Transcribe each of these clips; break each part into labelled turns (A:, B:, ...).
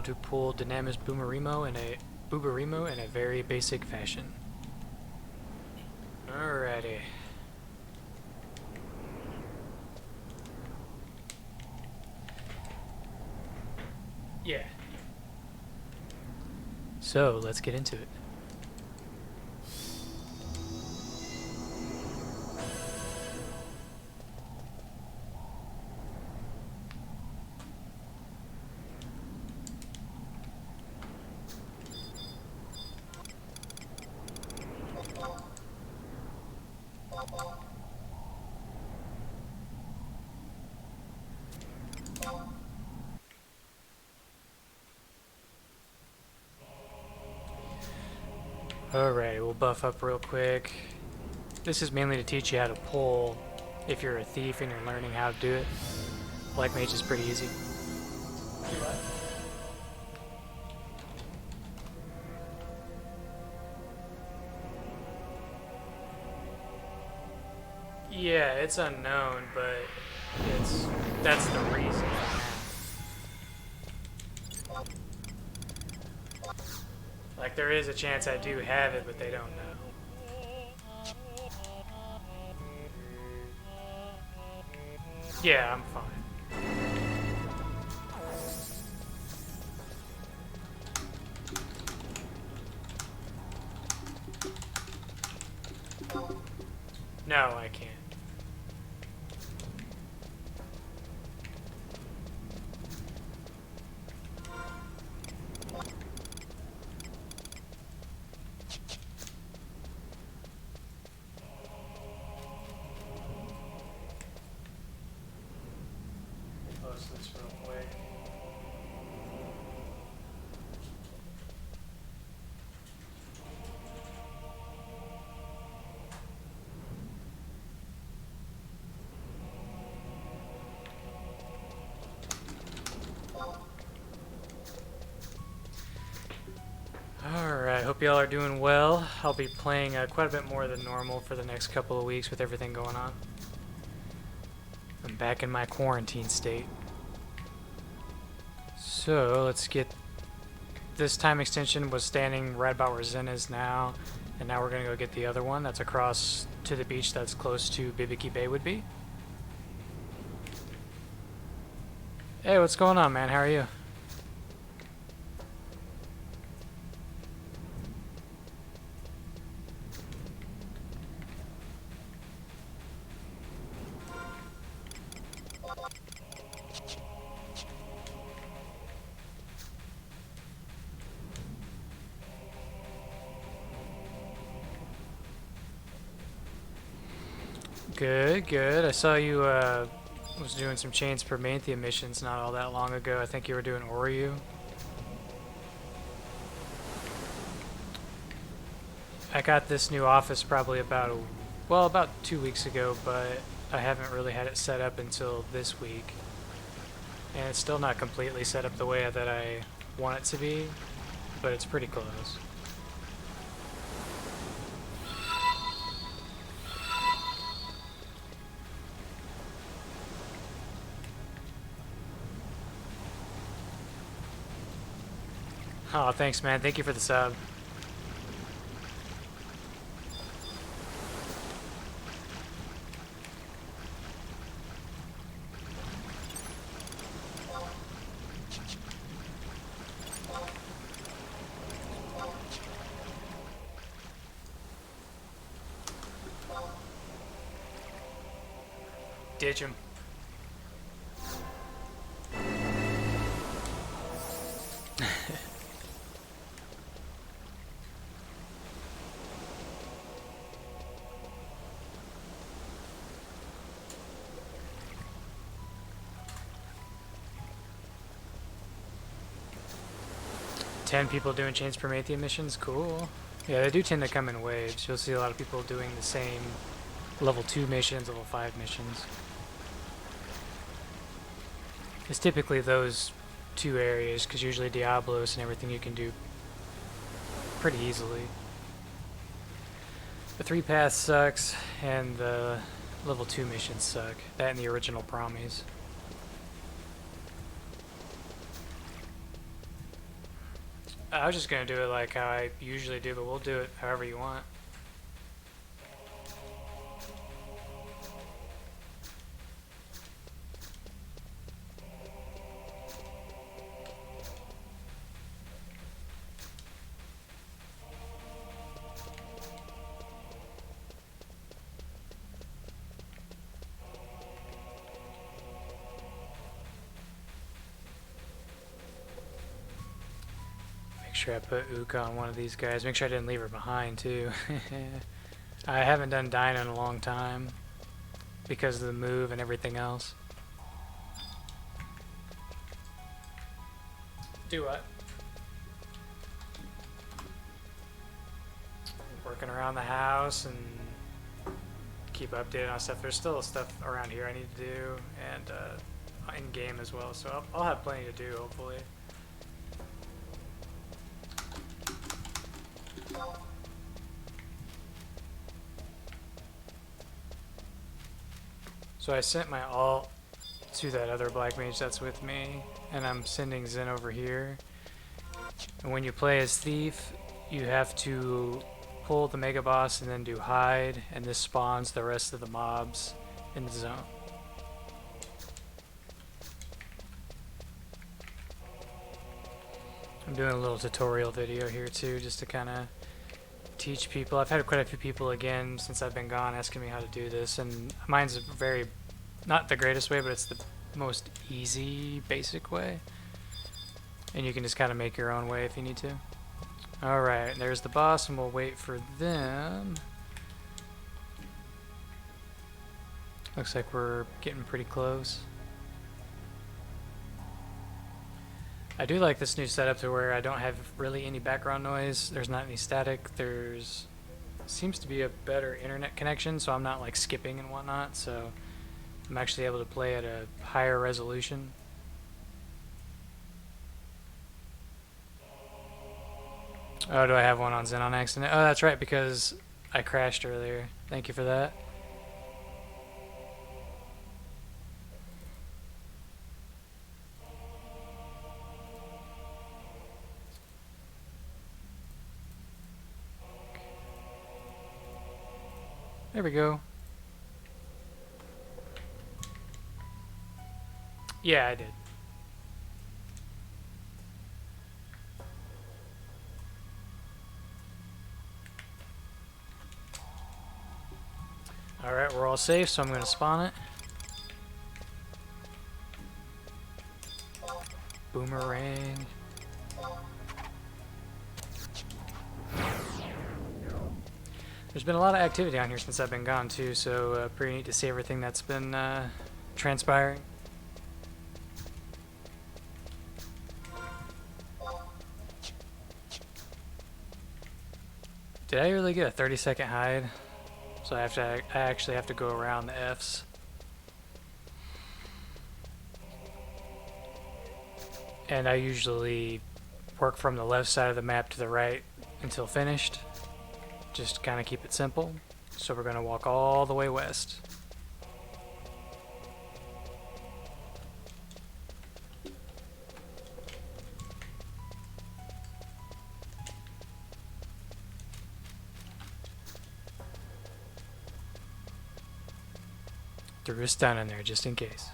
A: to pull Dynamis Buburimu in a very basic fashion. Alrighty. Yeah. So, let's get into it. Alright, we'll buff up real quick. This is mainly to teach you how to pull if you're a thief and you're learning how to do it. Black Mage is pretty easy. Yeah, it's unknown, but that's the reason. Like, there is a chance I do have it, but they don't know. Yeah, I'm fine. No, I can't. Close this real quick. Alright, hope y'all are doing well. I'll be playing quite a bit more than normal for the next couple of weeks with everything going on. I'm back in my quarantine state. So, let's get... This time extension was standing right about where Zen is now, and now we're going to go get the other one that's across to the beach that's close to Bibiki Bay would be. Hey, what's going on, man? How are you? Good, good. I saw you was doing some Chains Promanthea missions not all that long ago. I think you were doing Oryu. I got this new office probably about 2 weeks ago, but I haven't really had it set up until this week. And it's still not completely set up the way that I want it to be, but it's pretty close. Oh, thanks, man. Thank you for the sub. Ditch him. 10 people doing Chains Promanthea missions, cool. Yeah, they do tend to come in waves. You'll see a lot of people doing the same level 2 missions, level 5 missions. It's typically those two areas, because usually Diablos and everything you can do pretty easily. The 3 path sucks, and the level 2 missions suck. That and the original Promies. I was just gonna do it like how I usually do, but we'll do it however you want. Make sure I put Uka on one of these guys. Make sure I didn't leave her behind too. I haven't done Dyna in a long time because of the move and everything else. Do what? Working around the house and keep updated on stuff. There's still stuff around here I need to do, and in game as well. So I'll have plenty to do, hopefully. So I sent my alt to that other black mage that's with me, and I'm sending Zen over here. And when you play as Thief, you have to pull the Mega Boss and then do hide, and this spawns the rest of the mobs in the zone. I'm doing a little tutorial video here too, just to kind of teach people. I've had quite a few people again since I've been gone asking me how to do this, and mine's a very, not the greatest way, but it's the most easy, basic way. And you can just kind of make your own way if you need to. Alright, there's the boss, and we'll wait for them. Looks like we're getting pretty close. I do like this new setup to where I don't have really any background noise. There's not any static. There's seems to be a better internet connection, so I'm not like skipping and whatnot. So I'm actually able to play at a higher resolution. Oh, do I have one on Zen on accident? Oh, that's right, because I crashed earlier. Thank you for that. There we go. Yeah, I did. Alright, we're all safe, so I'm going to spawn it. Boomerang. There's been a lot of activity on here since I've been gone too, so pretty neat to see everything that's been transpiring. Did I really get a 30-second hide? So I actually have to go around the Fs. And I usually work from the left side of the map to the right until finished. Just to kind of keep it simple. So we're going to walk all the way west. Threw a stun in there just in case.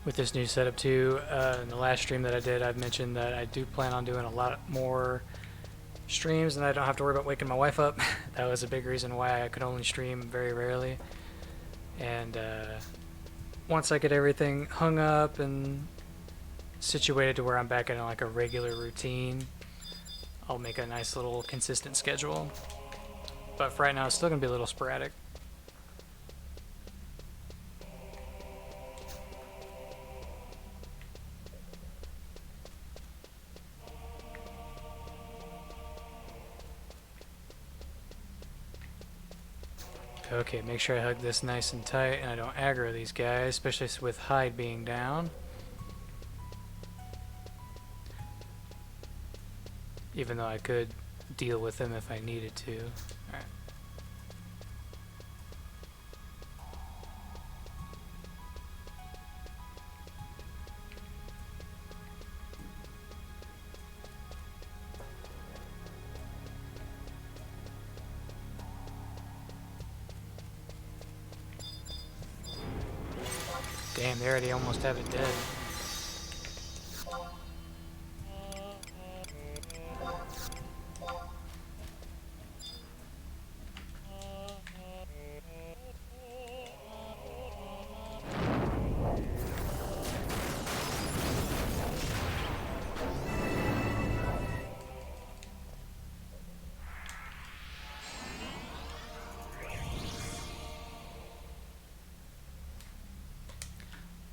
A: With this new setup too, in the last stream that I did, I've mentioned that I do plan on doing a lot more streams and I don't have to worry about waking my wife up. That was a big reason why I could only stream very rarely. And once I get everything hung up and situated to where I'm back in like a regular routine, I'll make a nice little consistent schedule. But for right now, it's still going to be a little sporadic. Okay, make sure I hug this nice and tight and I don't aggro these guys, especially with hide being down. Even though I could deal with them if I needed to. Alright. Damn, they already almost have it dead.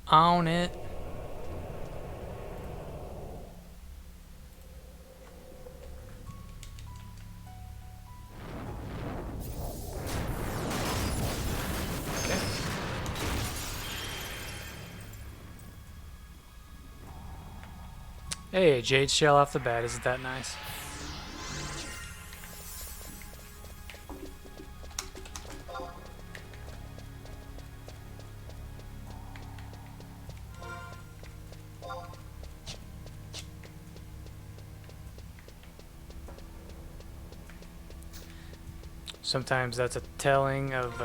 A: On it. Okay. Hey, Jade Shell off the bat. Isn't that nice? Sometimes that's a telling of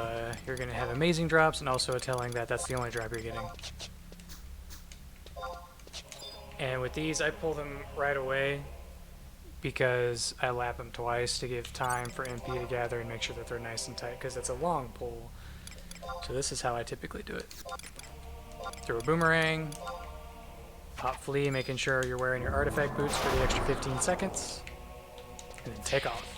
A: you're going to have amazing drops, and also a telling that that's the only drop you're getting. And with these, I pull them right away because I lap them twice to give time for MP to gather and make sure that they're nice and tight, because it's a long pull. So this is how I typically do it. Throw a boomerang, pop flea, making sure you're wearing your artifact boots for the extra 15 seconds, and then take off.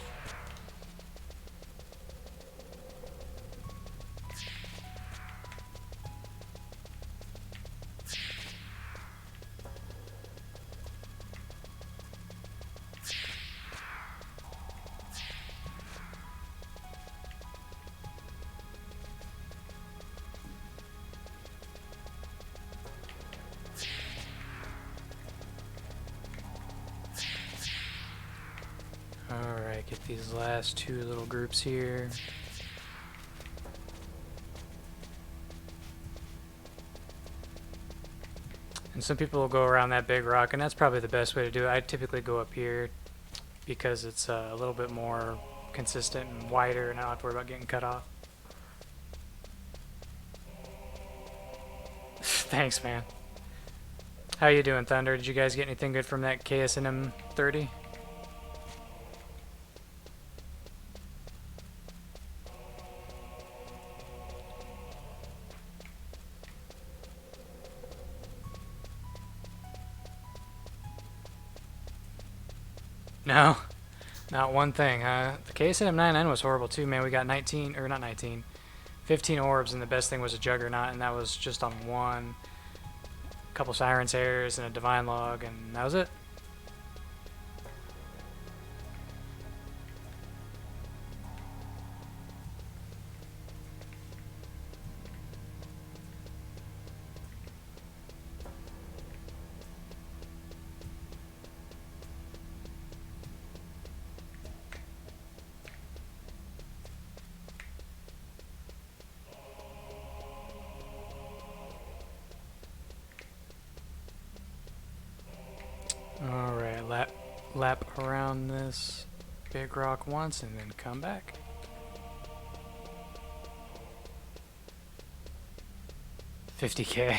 A: Alright, get these last two little groups here. And some people will go around that big rock, and that's probably the best way to do it. I typically go up here because it's a little bit more consistent and wider, and I don't have to worry about getting cut off. Thanks, man. How you doing, Thunder? Did you guys get anything good from that KSNM 30? No, not one thing, huh? The KSM 99 was horrible too, man. We got 19, or not 19, 15 orbs, and the best thing was a Juggernaut, and that was just on one. A couple Siren's Hairs and a Divine Log, and that was it. Alright, lap around this big rock once and then come back. $50K.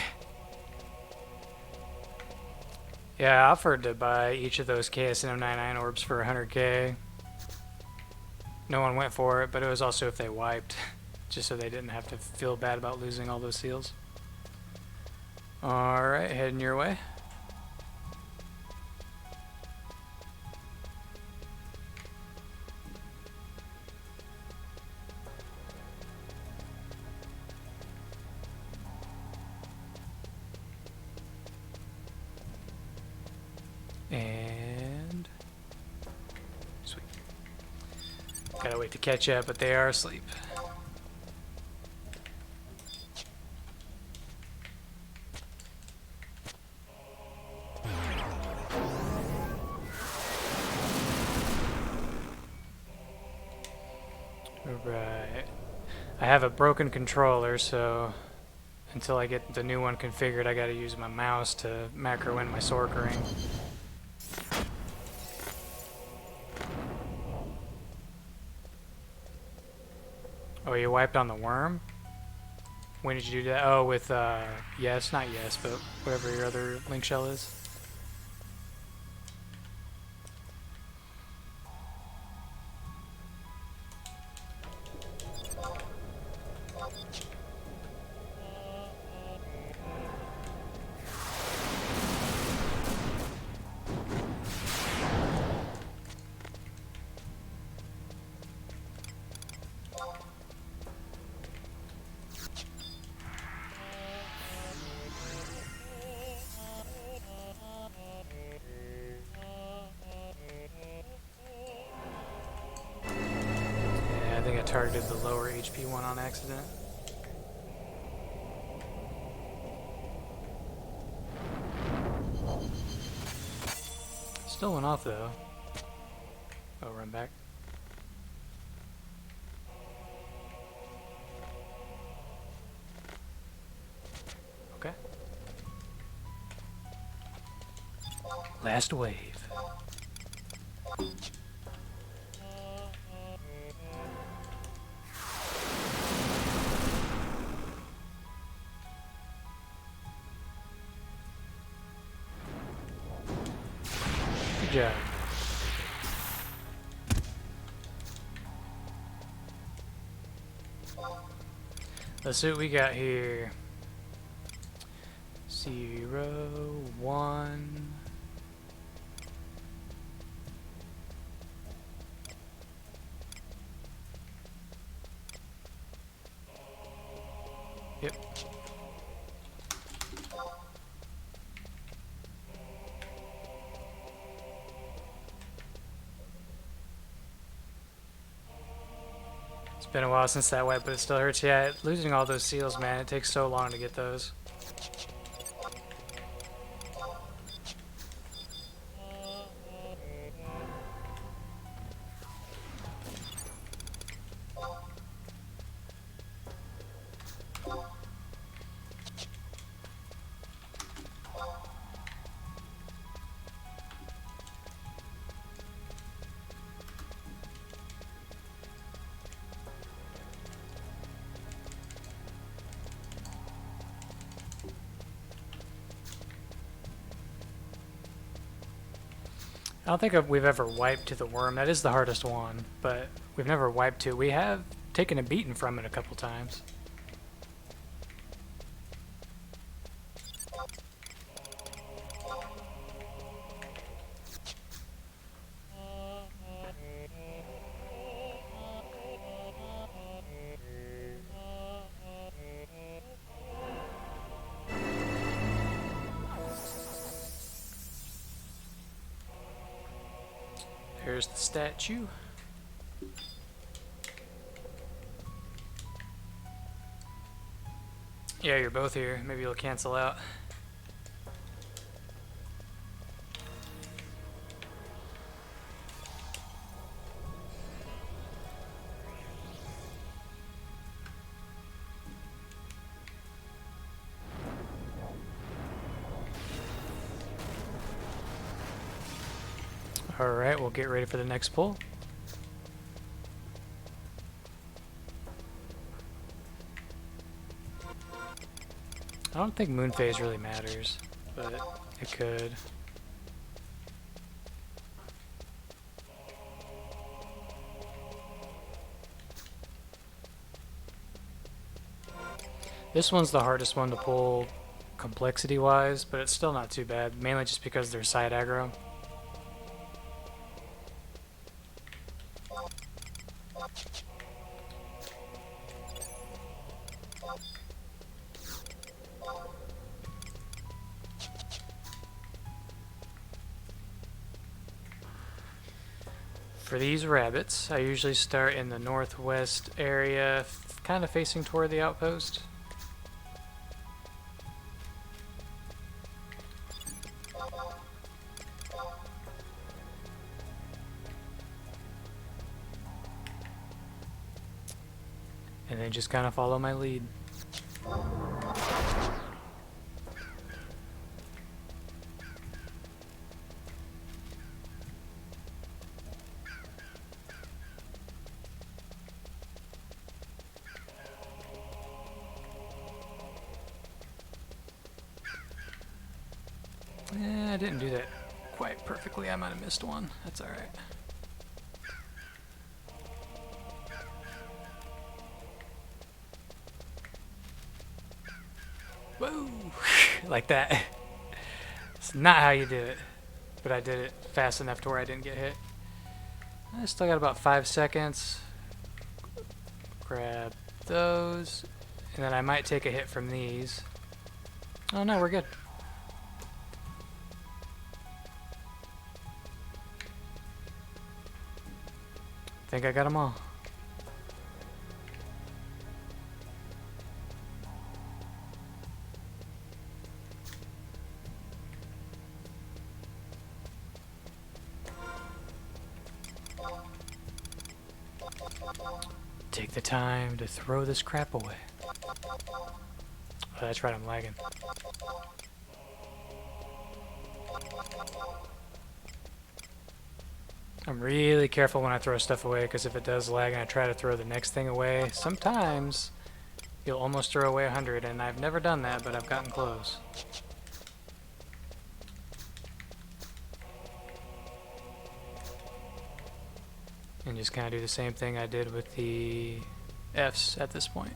A: Yeah, I offered to buy each of those KSM 99 orbs for $100K. No one went for it, but it was also if they wiped, just so they didn't have to feel bad about losing all those seals. Alright, heading your way. And sweet. Gotta wait to catch up, but they are asleep. Right. I have a broken controller, so until I get the new one configured, I gotta use my mouse to macro in my Sork ring. Oh, you wiped on the worm? When did you do that? Oh, with, yes, not yes, but whatever your other link shell is. Yeah, I think I targeted the lower HP one on accident. Still went off though. Oh, run back. Okay. Last wave. Good job. Let's see what we got here. 0, 1. Yep. It's been a while since that wipe, but it still hurts. Yeah, losing all those seals, man, it takes so long to get those. I don't think we've ever wiped to the worm. That is the hardest one, but we've never wiped to. We have taken a beating from it a couple times. There's the statue. Yeah, you're both here. Maybe you'll cancel out. Alright, we'll get ready for the next pull. I don't think moon phase really matters, but it could. This one's the hardest one to pull complexity-wise, but it's still not too bad, mainly just because they're side aggro. For these rabbits, I usually start in the northwest area, kind of facing toward the outpost. And then just kind of follow my lead. I didn't do that quite perfectly. I might have missed one. That's alright. Whoa! Like that. It's not how you do it. But I did it fast enough to where I didn't get hit. I still got about 5 seconds. Grab those. And then I might take a hit from these. Oh no, we're good. I think I got them all. Take the time to throw this crap away. Oh, that's right, I'm lagging. I'm really careful when I throw stuff away, because if it does lag and I try to throw the next thing away, sometimes you'll almost throw away 100, and I've never done that, but I've gotten close. And just kind of do the same thing I did with the Fs at this point.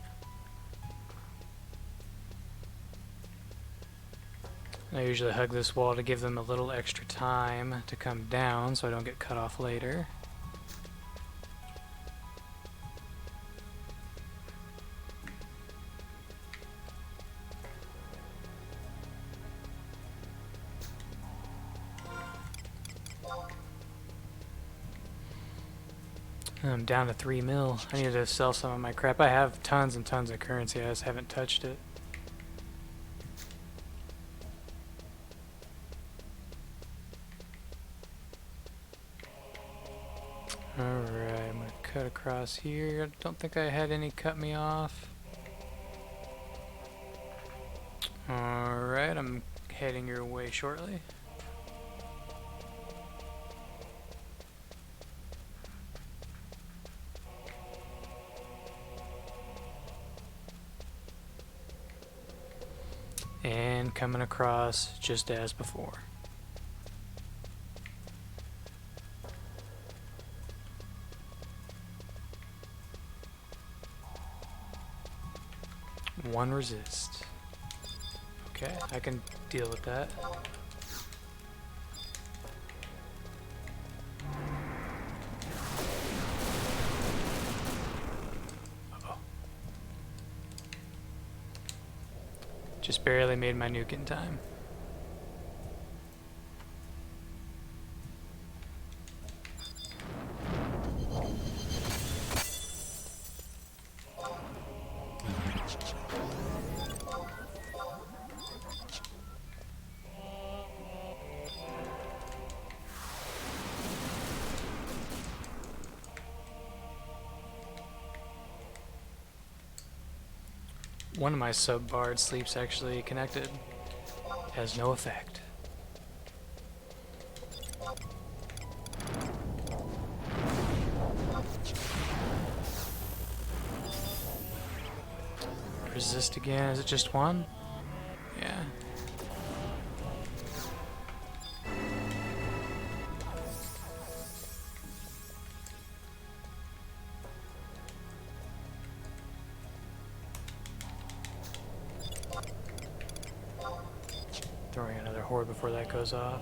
A: I usually hug this wall to give them a little extra time to come down so I don't get cut off later. I'm down to 3 mil. I need to sell some of my crap. I have tons and tons of currency. I just haven't touched it. Alright, I'm going to cut across here. I don't think I had any cut me off. Alright, I'm heading your way shortly. And coming across just as before. One resist. Okay, I can deal with that. Uh-oh. Just barely made my nuke in time. One of my sub-bard sleeps actually connected. Has no effect. Resist again. Is it just one? Yeah. Throwing another horde before that goes off.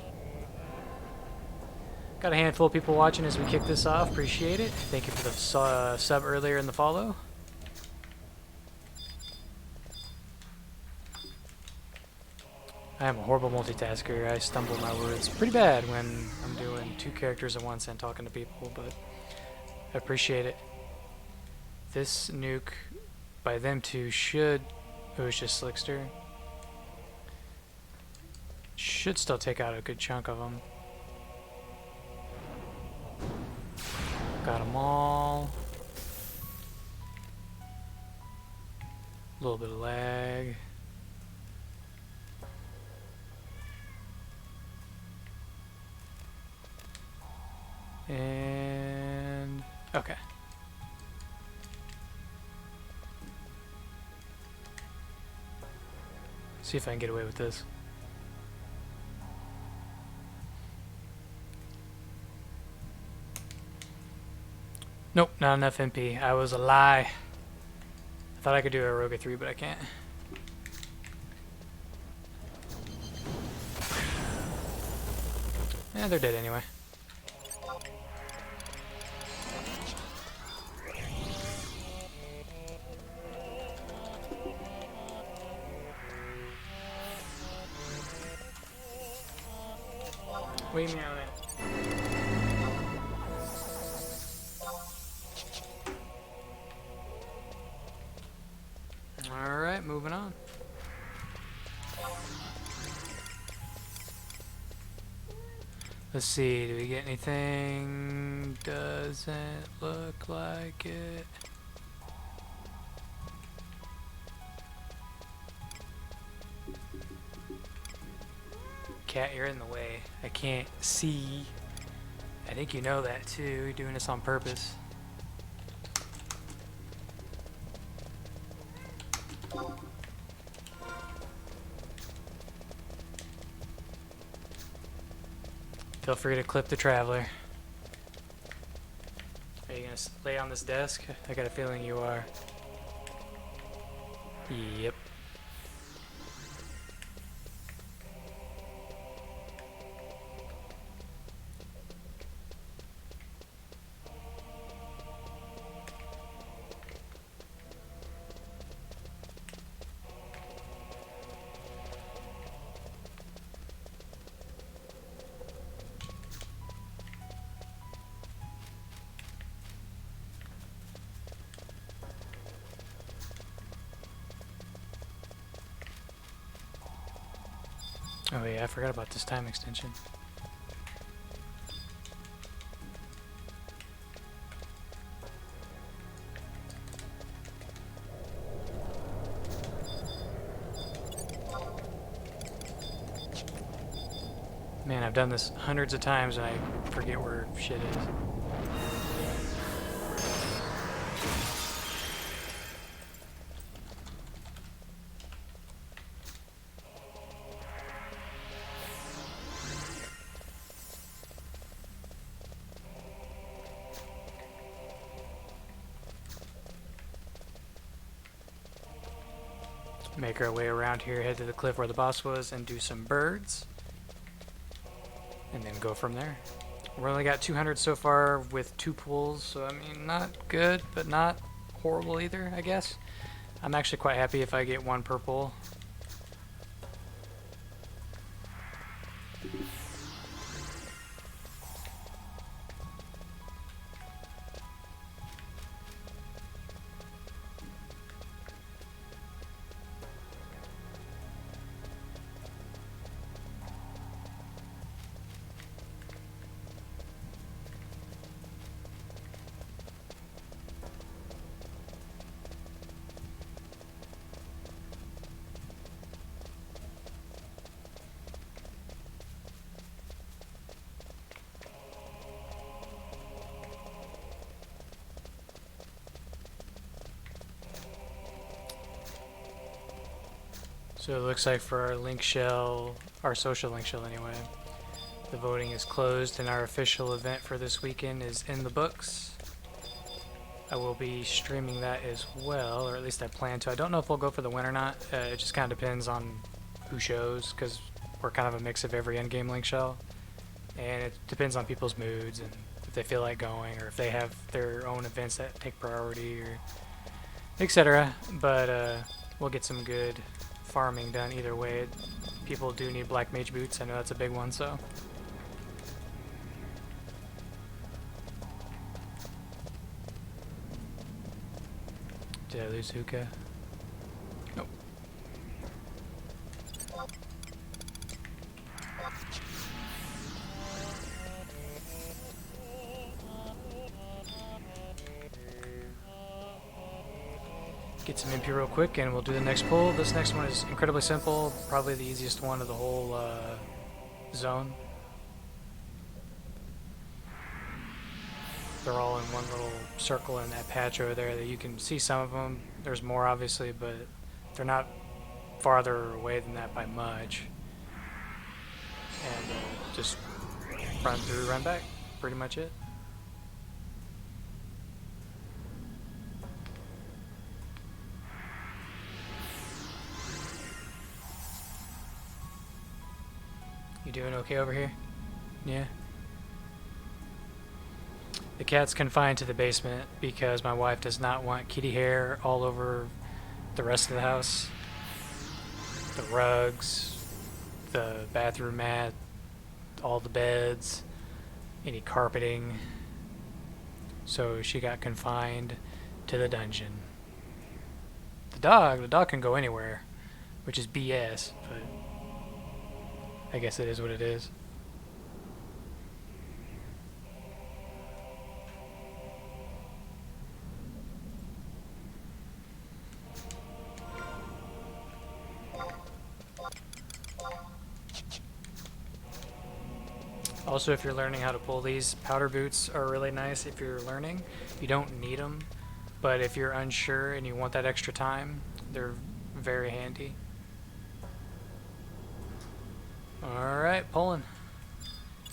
A: Got a handful of people watching as we kick this off. Appreciate it. Thank you for the sub earlier in the follow. I am a horrible multitasker. I stumble my words pretty bad when I'm doing 2 characters at once and talking to people, but I appreciate it. This nuke by them two should... Oh, it's just Slickster. Should still take out a good chunk of them. Got them all. A little bit of lag. And... okay. See if I can get away with this. Nope, not enough MP. I was a lie. I thought I could do a Roga 3, but I can't. Yeah, they're dead anyway. Wait me on it. Alright, moving on. Let's see, do we get anything? Doesn't look like it. Cat, you're in the way. I can't see. I think you know that too. You're doing this on purpose. Feel free to clip the traveler. Are you gonna lay on this desk? I got a feeling you are. Yep. Oh yeah, I forgot about this time extension. Man, I've done this hundreds of times and I forget where shit is. Make our way around here, head to the cliff where the boss was, and do some birds. And then go from there. We only got 200 so far with 2 pulls, so I mean, not good, but not horrible either, I guess. I'm actually quite happy if I get 1 per pull. So it looks like for our link shell, our social link shell anyway, the voting is closed and our official event for this weekend is in the books. I will be streaming that as well, or at least I plan to. I don't know if we'll go for the win or not. It just kind of depends on who shows, because we're kind of a mix of every endgame link shell. And it depends on people's moods and if they feel like going, or if they have their own events that take priority, or etc. But we'll get some good farming done either way. People do need black mage boots. I know that's a big one, so. Did I lose hookah? Nope. Get some MP real quick and we'll do the next pull. This next one is incredibly simple, probably the easiest one of the whole zone. They're all in one little circle in that patch over there that you can see some of them. There's more obviously, but they're not farther away than that by much. And just run through, run back, pretty much it. You doing okay over here? Yeah. The cat's confined to the basement because my wife does not want kitty hair all over the rest of the house. The rugs, the bathroom mat, all the beds, any carpeting. So she got confined to the dungeon. The dog can go anywhere, which is BS, but I guess it is what it is. Also, if you're learning how to pull these, powder boots are really nice if you're learning. You don't need them, but if you're unsure and you want that extra time, they're very handy. Alright, pulling.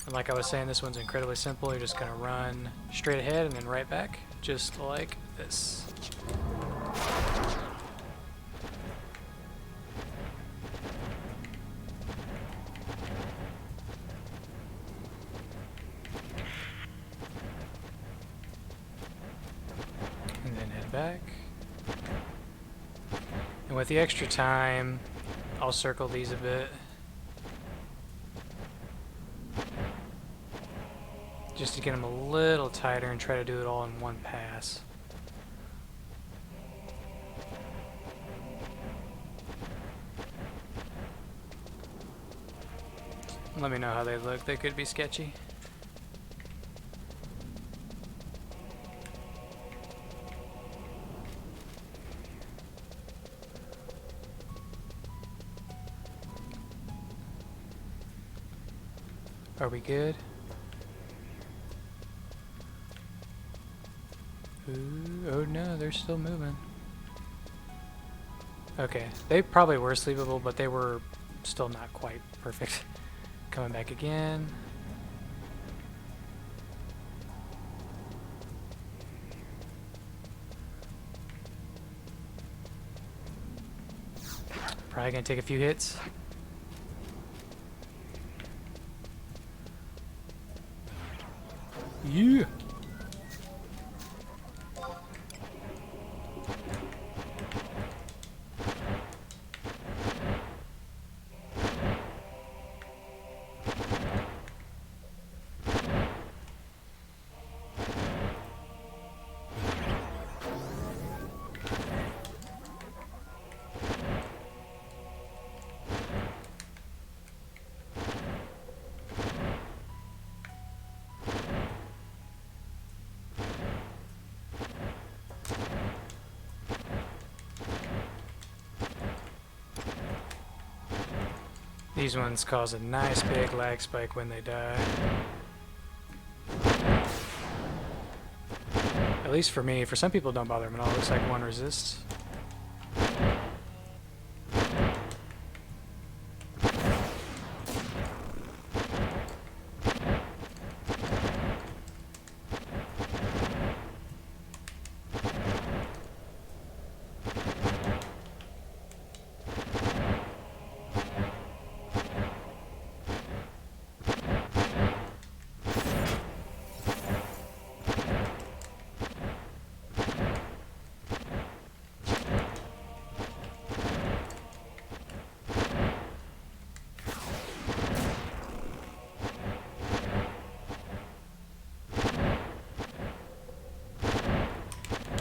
A: And like I was saying, this one's incredibly simple. You're just going to run straight ahead and then right back, just like this. And then head back. And with the extra time, I'll circle these a bit. Just to get them a little tighter and try to do it all in one pass. Let me know how they look. They could be sketchy. Are we good? Ooh, oh no, they're still moving. Okay, they probably were sleepable, but they were still not quite perfect. Coming back again. Probably gonna take a few hits. Yeah. These ones cause a nice big lag spike when they die. At least for me. For some people it don't bother them at all. It looks like one resists.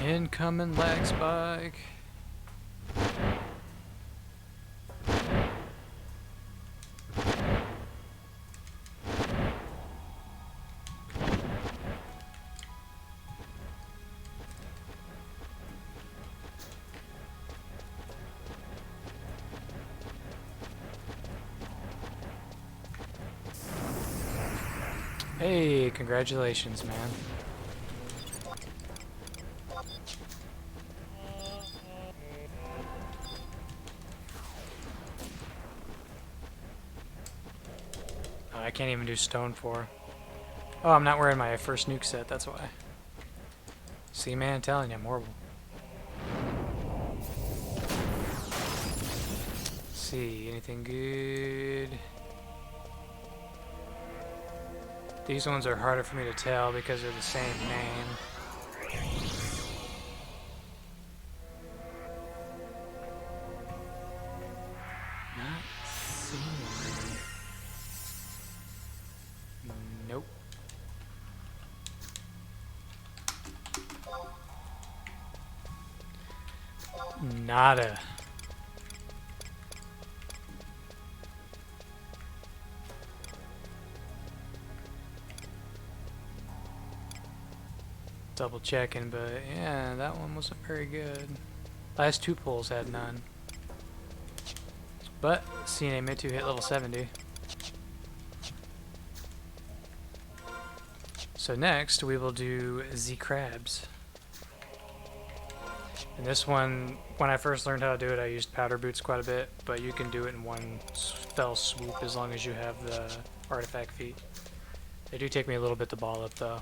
A: Incoming lag spike. Hey, congratulations, man. I can't even do stone 4. Oh, I'm not wearing my first nuke set, that's why. See, man, I'm telling you, I'm horrible. Let's see, anything good? These ones are harder for me to tell because they're the same name. Not seeing one. Nope. Nada. Double checking, but yeah, that one wasn't very good. Last two pulls had none. But CNA Mid 2 hit level 70. So next we will do Z Crabs. And this one, when I first learned how to do it, I used powder boots quite a bit, but you can do it in one fell swoop as long as you have the artifact feet. They do take me a little bit to ball up though.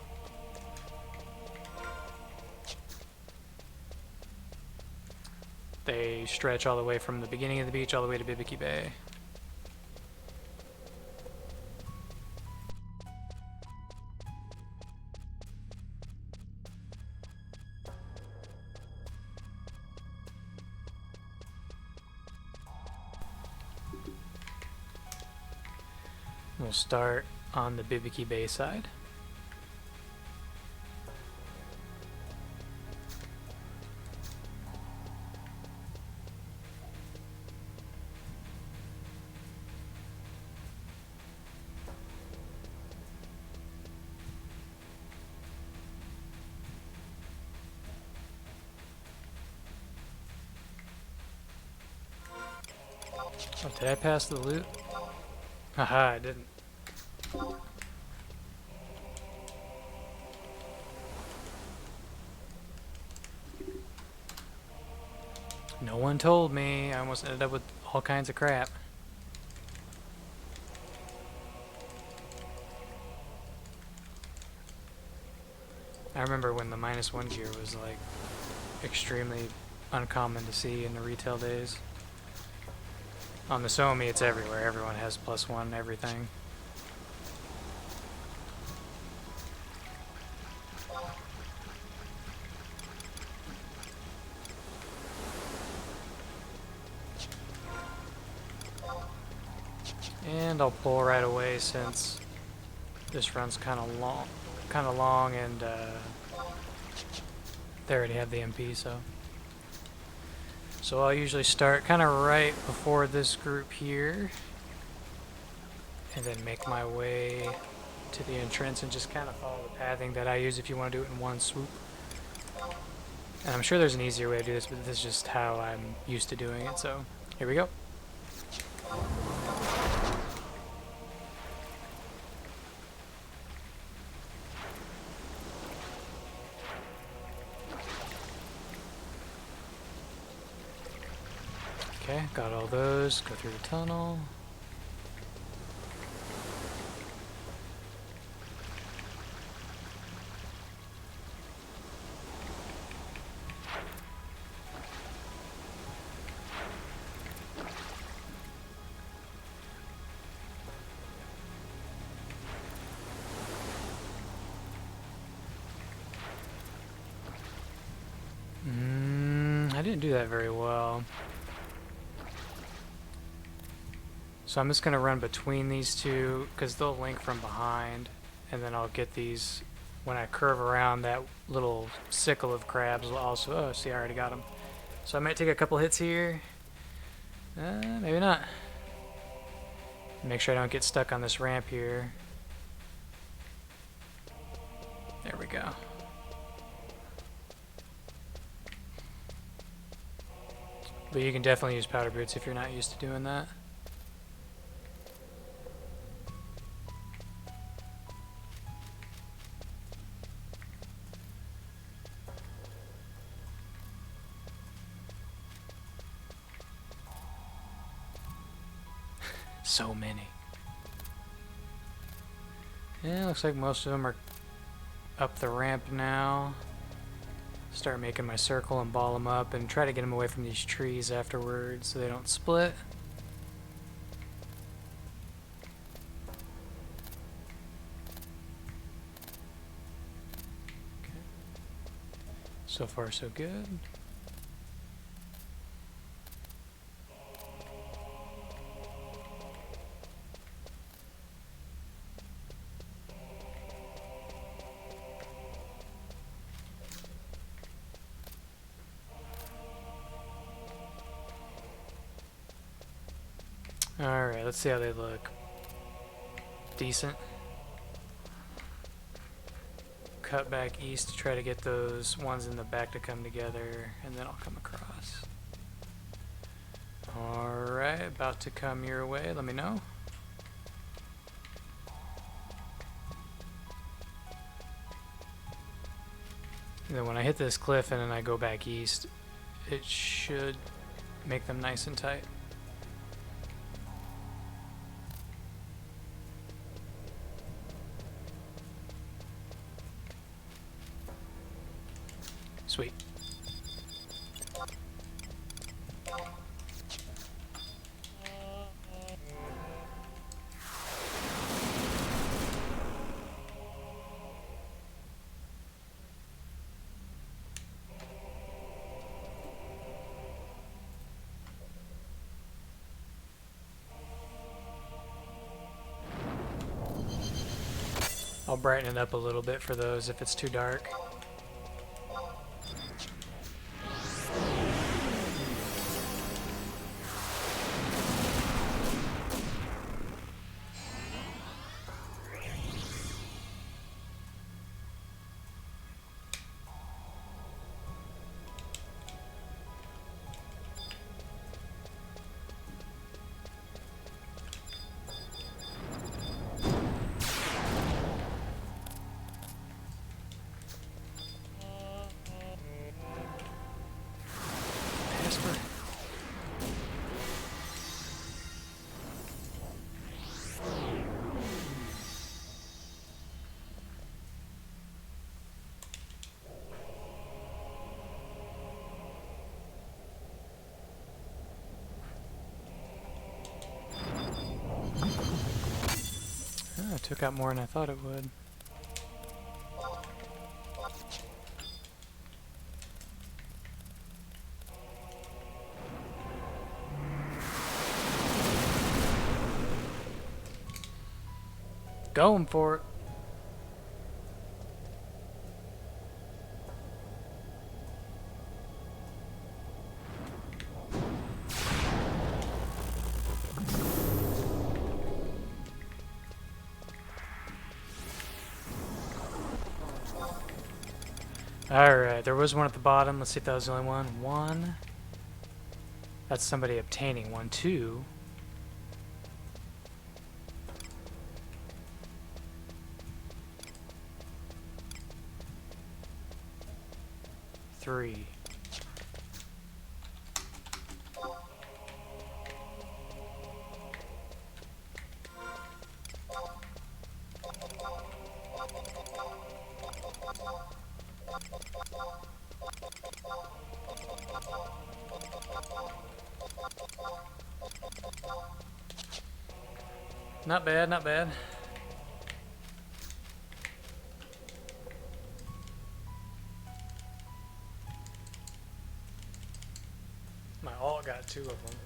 A: They stretch all the way from the beginning of the beach all the way to Buburimu Bay. We'll start on the Buburimu Bay side. Oh, did I pass the loot? Haha, I didn't. No one told me. I almost ended up with all kinds of crap. I remember when the -1 gear was like extremely uncommon to see in the retail days. On the Nasomi, it's everywhere. Everyone has +1 everything. And I'll pull right away since this run's kind of long, and they already have the MP, so I'll usually start kind of right before this group here, and then make my way to the entrance and just kind of follow the pathing that I use if you want to do it in one swoop. And I'm sure there's an easier way to do this, but this is just how I'm used to doing it, so here we go. Okay, got all those. Go through the tunnel. I didn't do that very well. So I'm just going to run between these two because they'll link from behind, and then I'll get these when I curve around. That little sickle of crabs will also, oh, see, I already got them. So I might take a couple hits here. Maybe not. Make sure I don't get stuck on this ramp here. There we go. But you can definitely use powder boots if you're not used to doing that. So many. Yeah, looks like most of them are up the ramp now. Start making my circle and ball them up and try to get them away from these trees afterwards so they don't split. So far, so good. Alright, let's see how they look. Decent. Cut back east to try to get those ones in the back to come together, and then I'll come across. Alright, about to come your way, let me know. And then when I hit this cliff and then I go back east, it should make them nice and tight. Sweet. I'll brighten it up a little bit for those if it's too dark. Oh, it took out more than I thought it would. Going for it. Alright, there was one at the bottom. Let's see if that was the only one. One. That's somebody obtaining one. Two. Three. Not bad, not bad. My alt got two of them.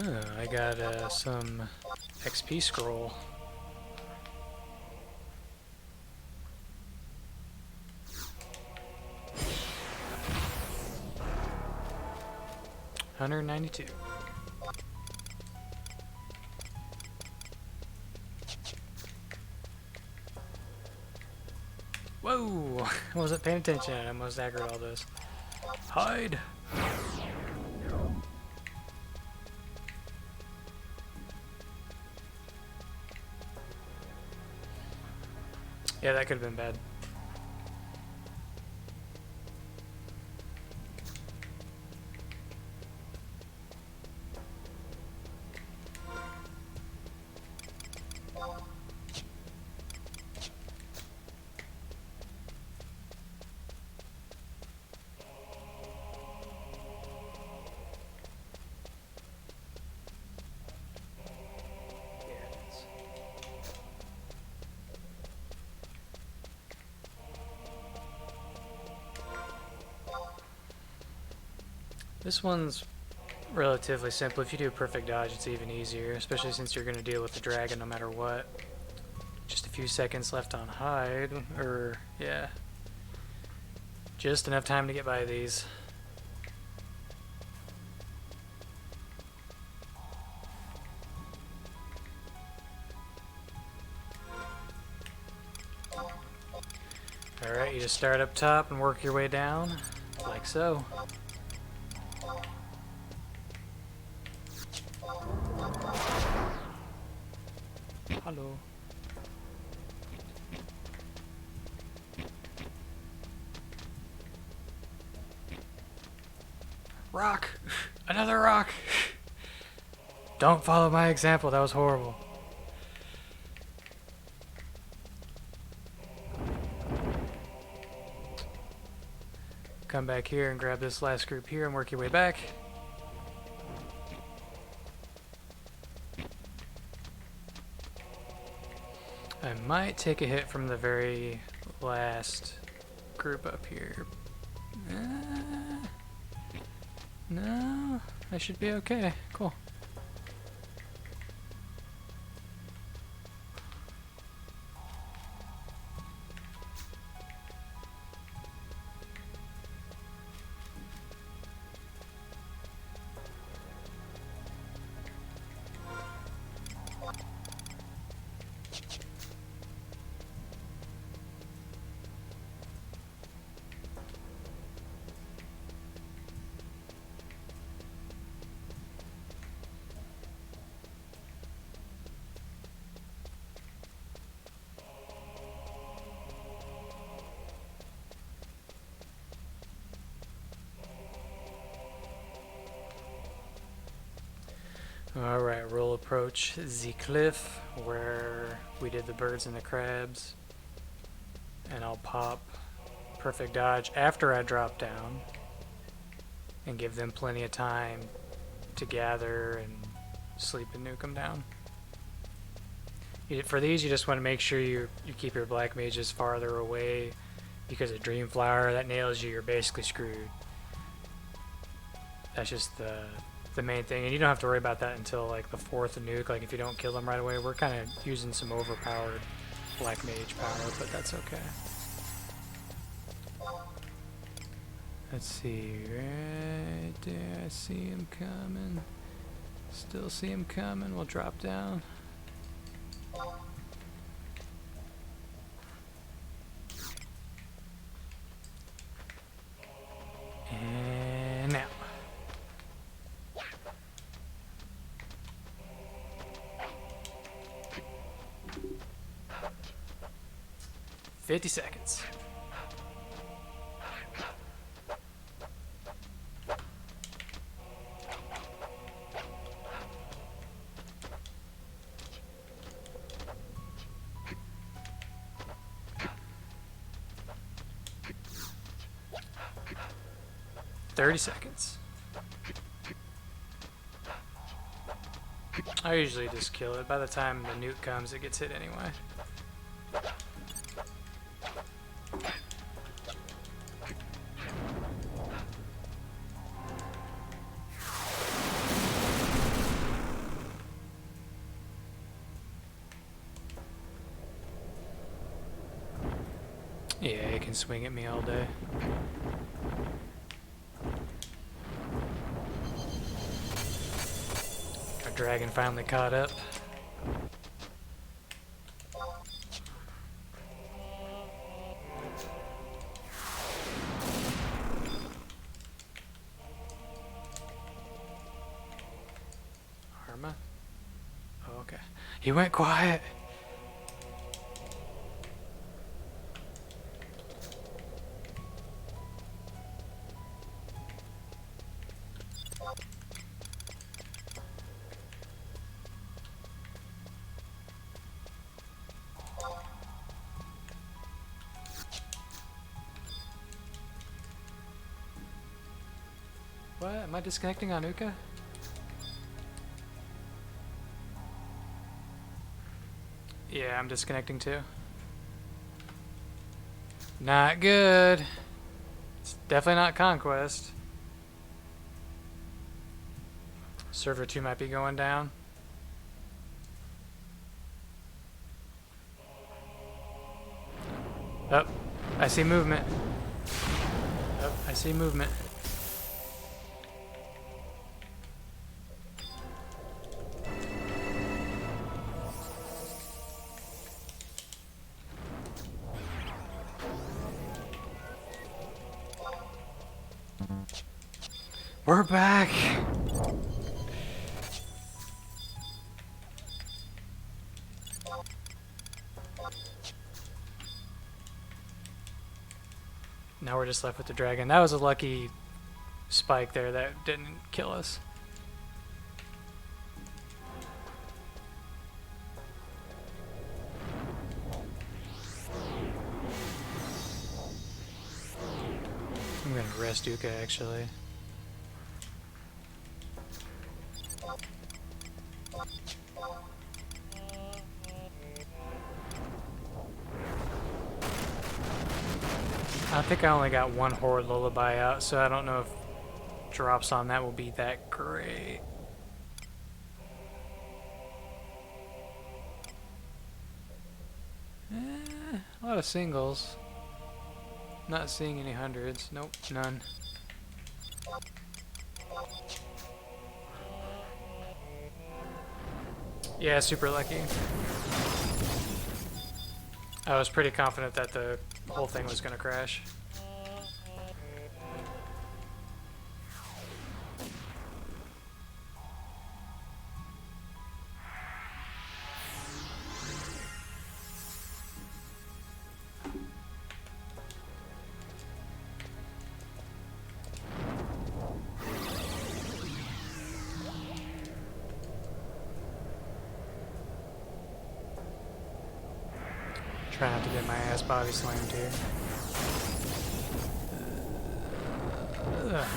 A: Oh, I got some XP scroll. $192. Whoa! I wasn't paying attention. I almost aggroed all this. Hide! Yeah, that could have been bad. This one's relatively simple. If you do a perfect dodge, it's even easier, especially since you're going to deal with the dragon no matter what. Just a few seconds left on hide, or yeah, just enough time to get by these. Alright, you just start up top and work your way down, like so. Hello. Rock! Another rock! Don't follow my example, that was horrible. Come back here and grab this last group here and work your way back. I might take a hit from the very last group up here. No, I should be okay. Cool. Alright, we'll approach the cliff where we did the birds and the crabs. And I'll pop perfect dodge after I drop down and give them plenty of time to gather and sleep and nuke them down. For these, you just want to make sure you keep your black mages farther away, because a dream flower that nails you, you're basically screwed. That's just the main thing, and you don't have to worry about that until like the 4th nuke. Like if you don't kill them right away, we're kind of using some overpowered black mage power, but that's okay. Let's see, right there, I see him coming. Still see him coming. We'll drop down. And now. 50 seconds. $30. I usually just kill it. By the time the nuke comes, it gets hit anyway. Yeah, it can swing at me all day. Our dragon finally caught up. Arma? Oh, okay. He went quiet. Am I disconnecting on Uka? Yeah, I'm disconnecting too. Not good. It's definitely not Conquest. Server 2 might be going down. Oh, I see movement. Oh, I see movement. We're back! Now we're just left with the dragon. That was a lucky spike there that didn't kill us. I'm gonna rest Uka actually. I think I only got one Horde Lullaby out, so I don't know if drops on that will be that great. A lot of singles. Not seeing any hundreds. Nope, none. Yeah, super lucky. I was pretty confident that the whole thing was going to crash. Try not to get my ass body slammed here. Ugh.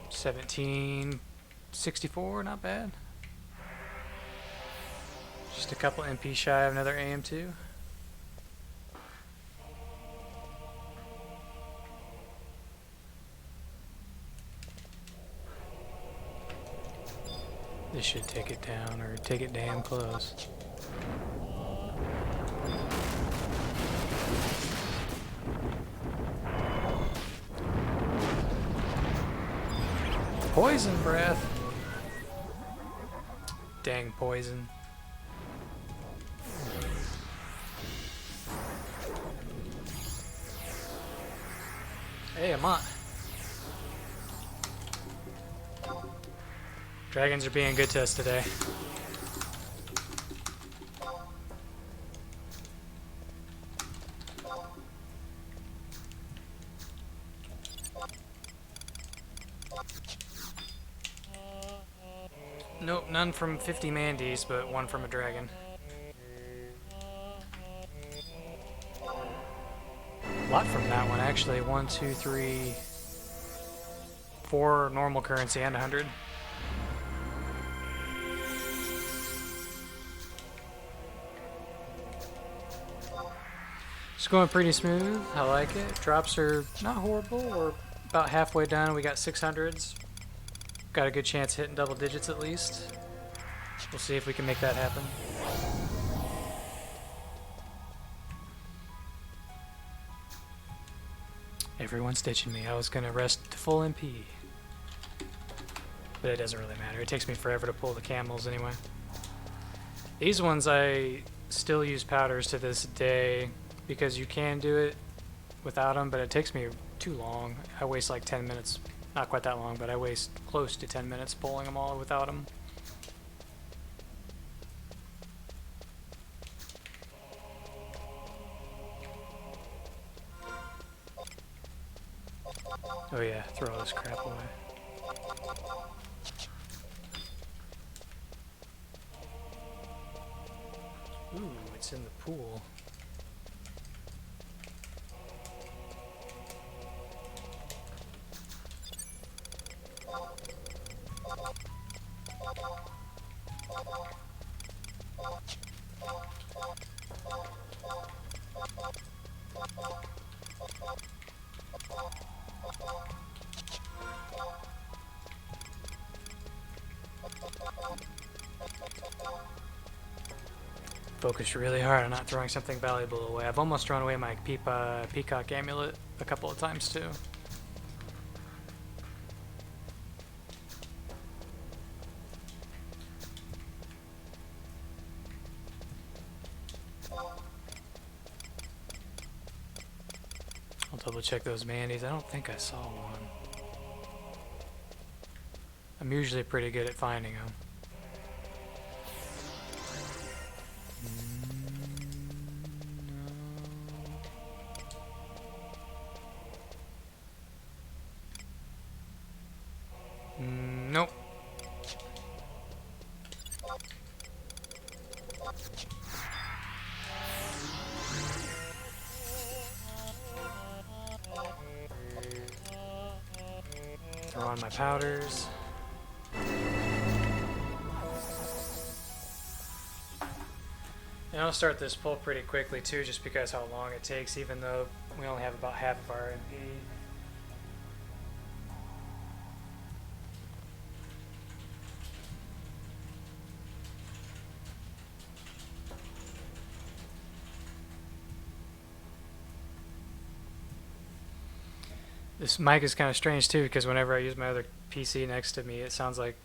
A: $17.64, not bad. Just a couple MP shy of another AM2. This should take it down, or take it damn close. Poison breath. Dang poison. Hey, I'm on. Dragons are being good to us today. Nope, none from 50 Mandies, but one from a dragon. A lot from that one, actually. 1, 2, 3, 4 normal currency and 100. It's going pretty smooth. I like it. Drops are not horrible. We're about halfway done. We got 600s. Got a good chance hitting double digits at least. We'll see if we can make that happen. Everyone's ditching me. I was going to rest to full MP. But it doesn't really matter. It takes me forever to pull the camels anyway. These ones I still use powders to this day because you can do it without them, but it takes me too long. I waste like 10 minutes. Not quite that long, but I waste close to 10 minutes pulling them all without them. Oh yeah, throw all this crap away. Ooh, it's in the pool. Focused really hard on not throwing something valuable away. I've almost thrown away my peacock amulet a couple of times too. I'll double check those mandies. I don't think I saw one. I'm usually pretty good at finding them. Nope. Throw on my powders. And I'll start this pull pretty quickly too, just because how long it takes, even though we only have about half of our MP. This mic is kind of strange too, because whenever I use my other PC next to me, it sounds like,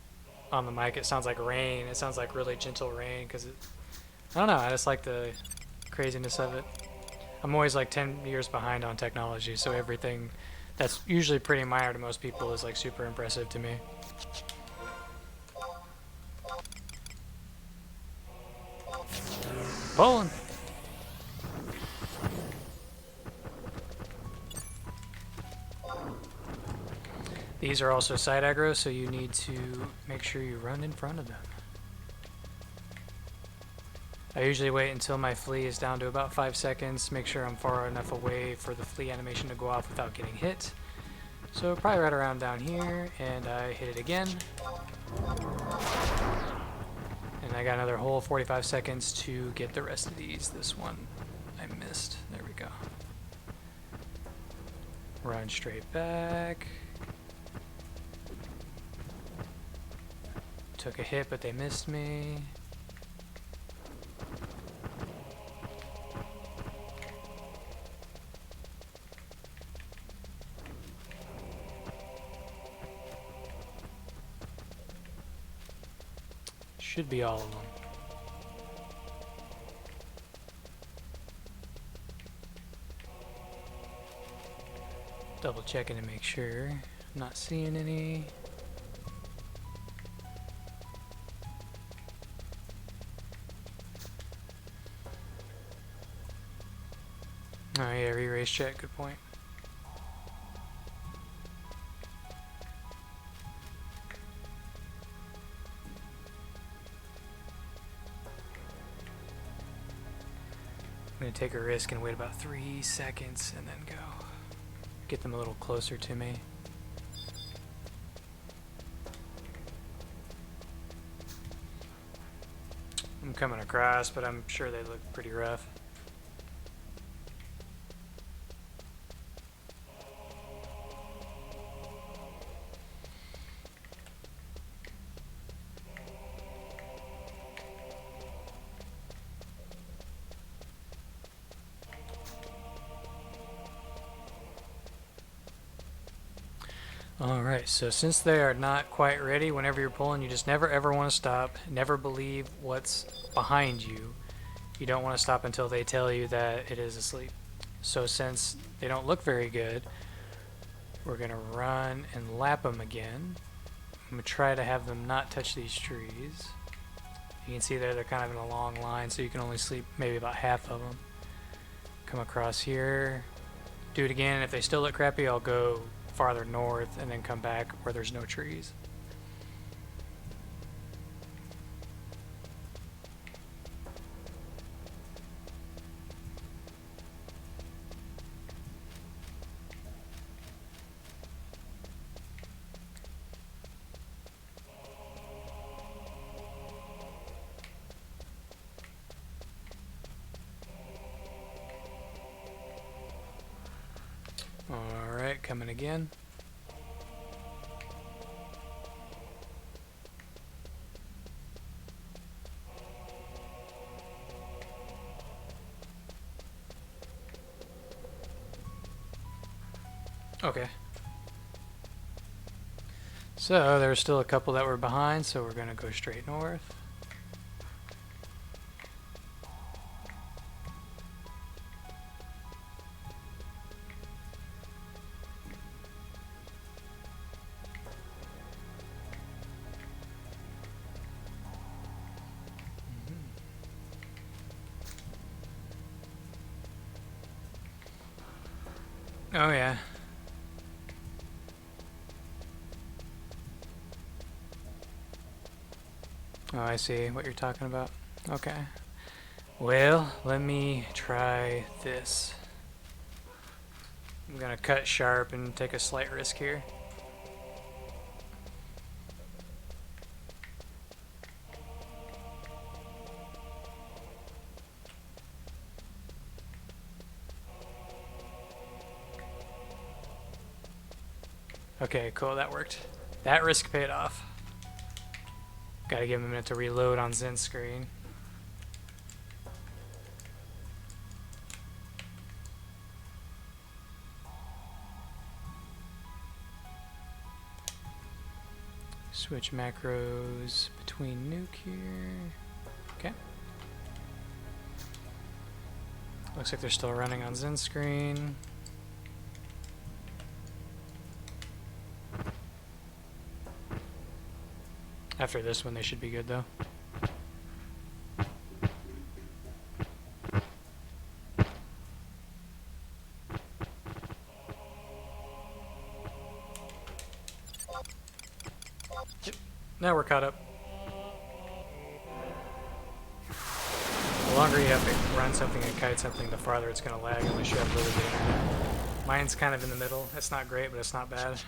A: on the mic, it sounds like rain. It sounds like really gentle rain, because I don't know, I just like the craziness of it. I'm always like 10 years behind on technology, so everything that's usually pretty minor to most people is like super impressive to me. Pulling! These are also side aggro, so you need to make sure you run in front of them. I usually wait until my flea is down to about 5 seconds, make sure I'm far enough away for the flea animation to go off without getting hit. So probably right around down here, and I hit it again. And I got another whole 45 seconds to get the rest of these. This one I missed. There we go. Run straight back. Took a hit, but they missed me. Should be all of them. Double checking to make sure. Not seeing any. Oh yeah, re-race check, good point. I'm gonna take a risk and wait about 3 seconds and then go. Get them a little closer to me. I'm coming across, but I'm sure they look pretty rough. Alright, so since they are not quite ready, whenever you're pulling, you just never ever want to stop. Never believe what's behind you. You don't want to stop until they tell you that it is asleep. So since they don't look very good, we're going to run and lap them again. I'm going to try to have them not touch these trees. You can see there they're kind of in a long line, so you can only sleep maybe about half of them. Come across here, do it again. If they still look crappy, I'll go farther north and then come back where there's no trees. Alright, coming again. Okay. So there's still a couple that were behind, so we're gonna go straight north. Oh yeah. Oh, I see what you're talking about. Okay. Well, let me try this. I'm gonna cut sharp and take a slight risk here. Okay, cool, that worked. That risk paid off. Gotta give him a minute to reload on Zen's screen. Switch macros between nuke here. Okay. Looks like they're still running on Zen's screen. After this one, they should be good though. Yep. Now we're caught up. The longer you have to run something and kite something, the farther it's going to lag unless you have really good internet. Mine's kind of in the middle. It's not great, but it's not bad.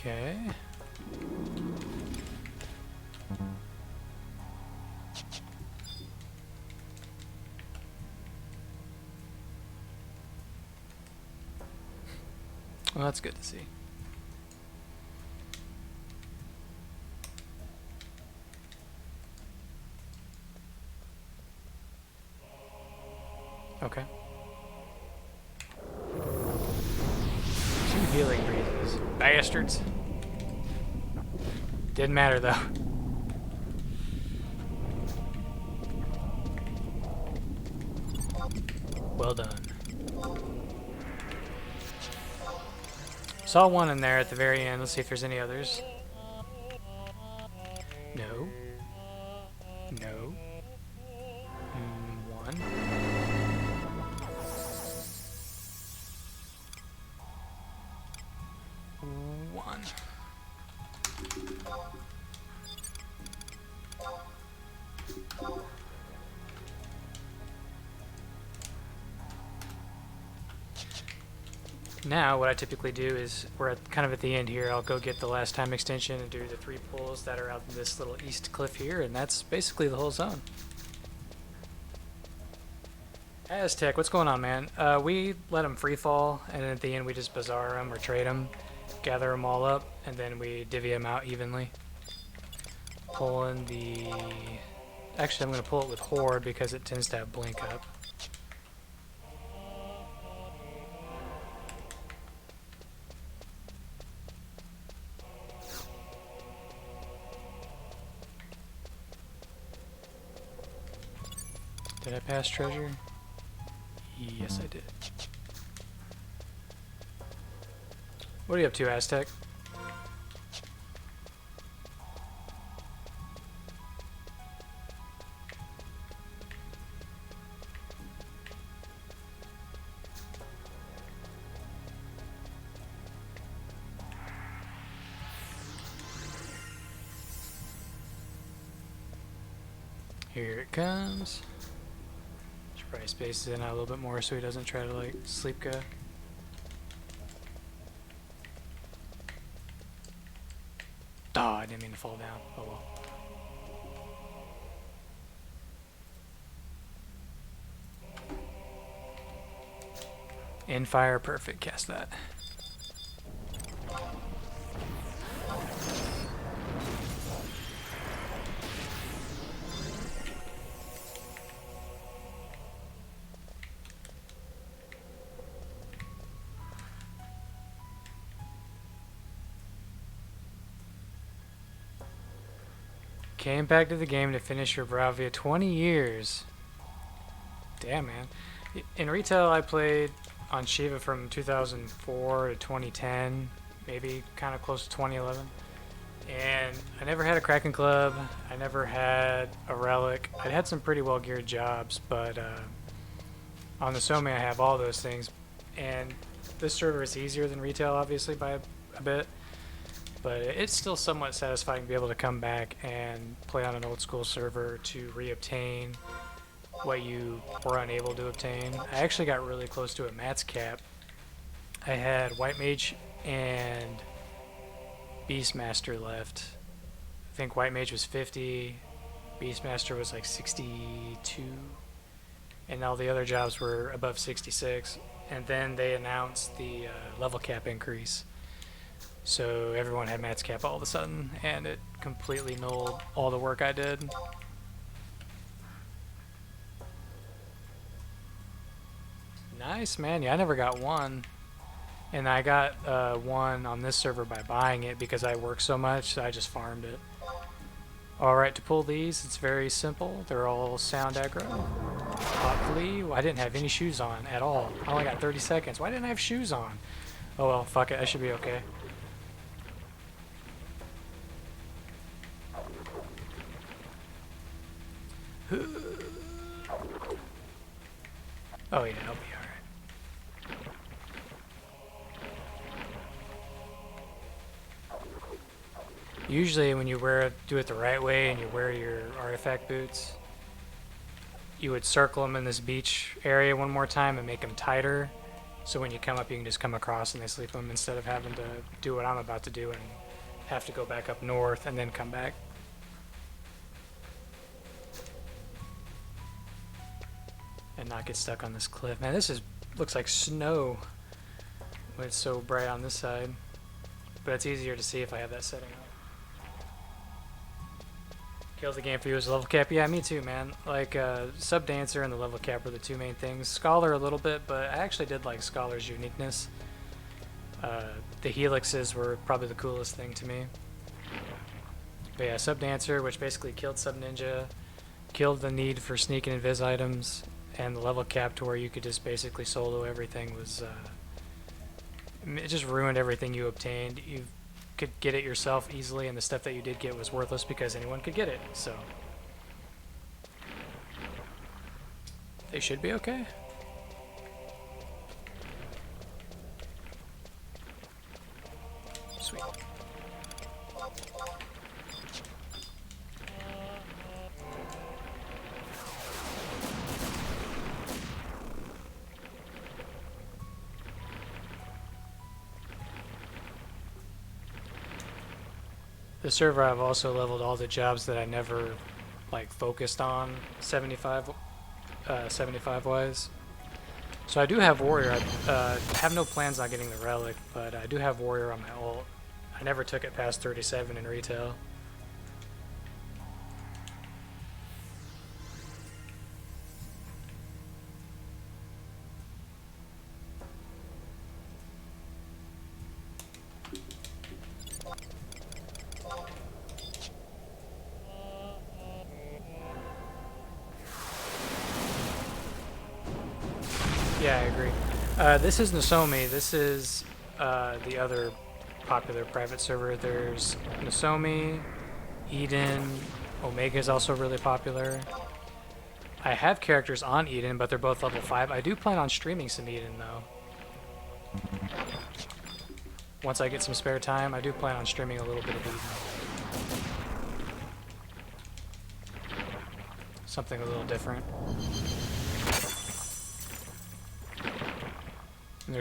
A: Okay. Well, that's good to see. Okay. 2 healing breezes. Bastards. Didn't matter though. Well done. Saw one in there at the very end. Let's see if there's any others. No. No. One. One. Now, what I typically do is, we're kind of at the end here, I'll go get the last time extension and do the 3 pulls that are out in this little east cliff here, and that's basically the whole zone. Aztec, what's going on, man? We let them free fall, and then at the end we just bazaar them or trade them, gather them all up, and then we divvy them out evenly. Pulling the... Actually, I'm going to pull it with Horde because it tends to have blink up. Did I pass treasure? Yes, I did. What are you up to, Aztec? Here it comes. Should probably space it in out a little bit more so he doesn't try to like sleep go. Oh, I didn't mean to fall down. Oh well. In fire, perfect. Cast that. Came back to the game to finish your Bravia. 20 years. Damn, man. In retail, I played on Shiva from 2004 to 2010, maybe kind of close to 2011. And I never had a Kraken Club. I never had a Relic. I had some pretty well geared jobs, but on the Nasomi, I have all those things. And this server is easier than retail, obviously, by a bit. But it's still somewhat satisfying to be able to come back and play on an old school server to reobtain what you were unable to obtain. I actually got really close to a Matt's cap. I had White Mage and Beastmaster left. I think White Mage was 50, Beastmaster was like 62, and all the other jobs were above 66. And then they announced the level cap increase. So everyone had Matt's cap all of a sudden, and it completely nulled all the work I did. Nice, man. Yeah, I never got one. And I got one on this server by buying it because I work so much, so I just farmed it. Alright, to pull these, it's very simple. They're all sound aggro. Hopefully, I didn't have any shoes on at all. I only got 30 seconds. Why didn't I have shoes on? Oh well, fuck it. I should be okay. Oh yeah, I'll be alright. Usually when you do it the right way and you wear your artifact boots, you would circle them in this beach area one more time and make them tighter. So when you come up, you can just come across and they sleep them instead of having to do what I'm about to do and have to go back up north and then come back. And not get stuck on this cliff. Man, this looks like snow when it's so bright on this side. But it's easier to see if I have that setting up. Kills the game for you as a level cap. Yeah, me too, man. Like, Sub Dancer and the level cap were the two main things. Scholar a little bit, but I actually did like Scholar's uniqueness. The helixes were probably the coolest thing to me. But yeah, Sub Dancer, which basically killed Sub Ninja, killed the need for sneak and invis items, and the level cap to where you could just basically solo everything was, it just ruined everything you obtained. You could get it yourself easily, and the stuff that you did get was worthless because anyone could get it, so. They should be okay. Sweet. The server, I've also leveled all the jobs that I never like focused on 75 wise. So I do have warrior. I have no plans on getting the relic, but I do have warrior on my ult. I never took it past 37 in retail. Yeah, I agree. This is Nasomi. This is the other popular private server. There's Nasomi, Eden, Omega is also really popular. I have characters on Eden, but they're both level 5. I do plan on streaming some Eden, though. Once I get some spare time, I do plan on streaming a little bit of Eden. Something a little different. And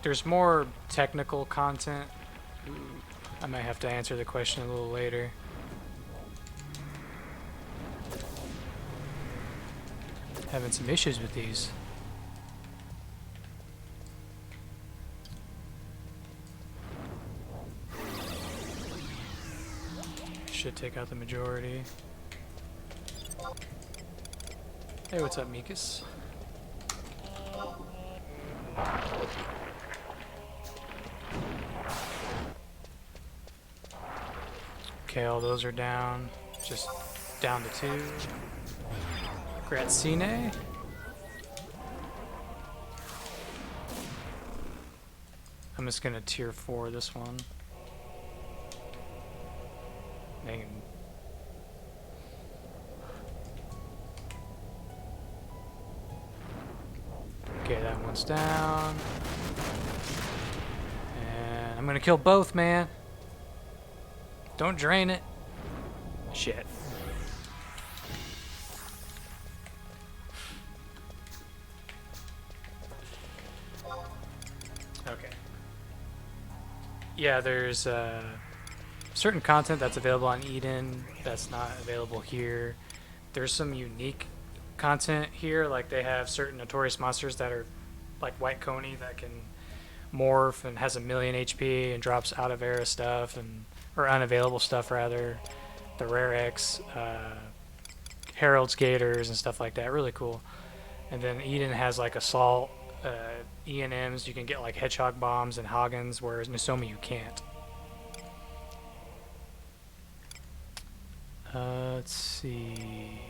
A: there's more technical content. I might have to answer the question a little later. Having some issues with these. should take out the majority. Hey, what's up, Mikas? Okay, all those are down. Just down to 2. Grazzine. I'm just gonna tier 4 this one. Dang. Okay, that one's down. And I'm gonna kill both, man. Don't drain it. Shit. Okay. Yeah, there's certain content that's available on Eden that's not available here. There's some unique content here, like they have certain notorious monsters that are like White Coney that can morph and has 1,000,000 HP and drops out of era stuff and or unavailable stuff rather. The Rare X, Herald's Gators and stuff like that. Really cool. And then Eden has like Assault, E&Ms. You can get like Hedgehog Bombs and Hagens, whereas Nasomi you can't. Let's see.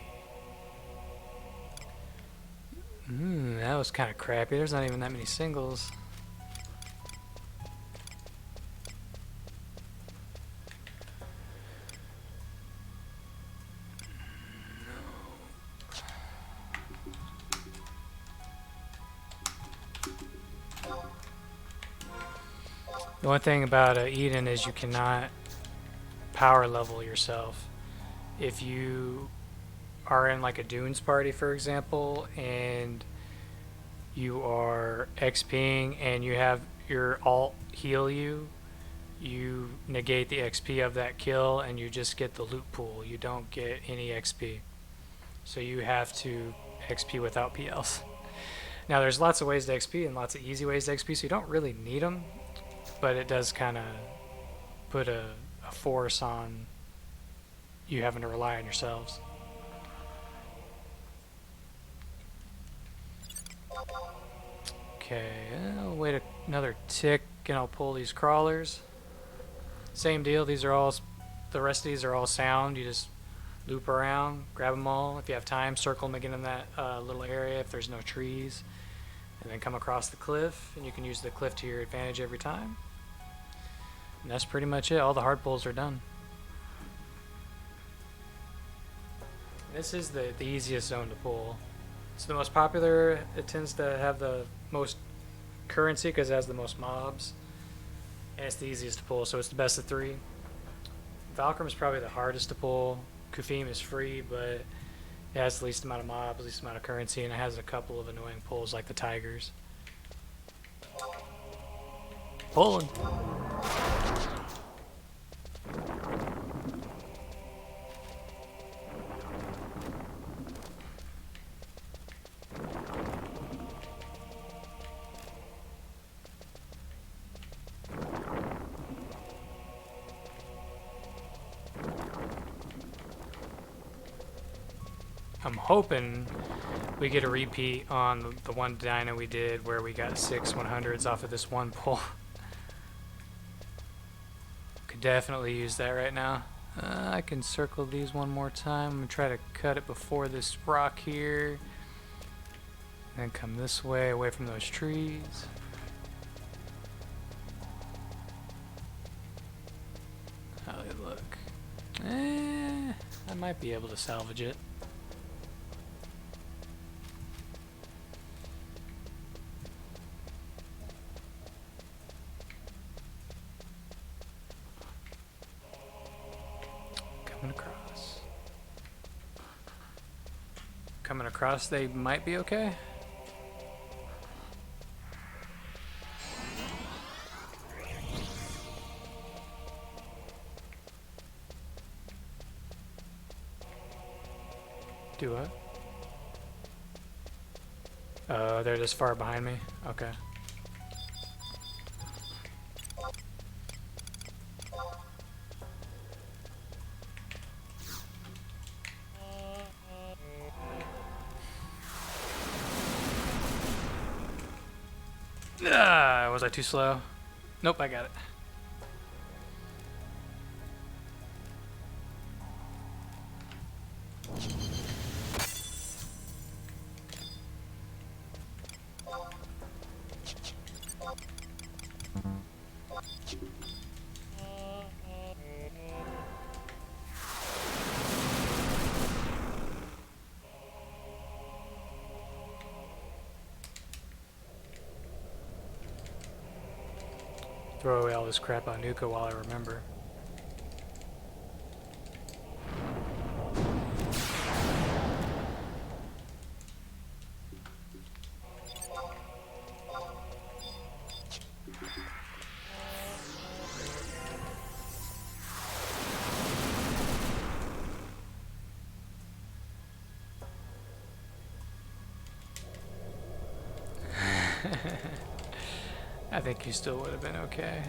A: That was kind of crappy. There's not even that many singles. The one thing about Eden is you cannot power level yourself. If you are in like a Dunes party, for example, and you are XPing and you have your alt heal you, you negate the XP of that kill and you just get the loot pool. You don't get any XP. So you have to XP without PLs. Now there's lots of ways to XP and lots of easy ways to XP, so you don't really need them, but it does kind of put a force on you having to rely on yourselves. Okay, I'll wait another tick and I'll pull these crawlers. Same deal, these are all, the rest of these are all sound. You just loop around, grab them all. If you have time, circle them again in that little area if there's no trees. And then come across the cliff, and you can use the cliff to your advantage every time. And that's pretty much it. All the hard pulls are done. This is the easiest zone to pull. It's the most popular. It tends to have the most currency because it has the most mobs. And it's the easiest to pull, so it's the best of 3. Valkyrim is probably the hardest to pull. Kufim is free, but it has the least amount of mobs, least amount of currency, and it has a couple of annoying pulls like the tigers. Pulling. I'm hoping we get a repeat on the one Dyna we did where we got 6 100s off of this one pull. Could definitely use that right now. I can circle these one more time. I'm going to try to cut it before this rock here. And then come this way, away from those trees. How do they look? I might be able to salvage it. Coming across, they might be okay. Do what? They're this far behind me? Okay. Was I too slow? Nope, I got it. Throw away all this crap on Nuka while I remember. I think you still would have been okay.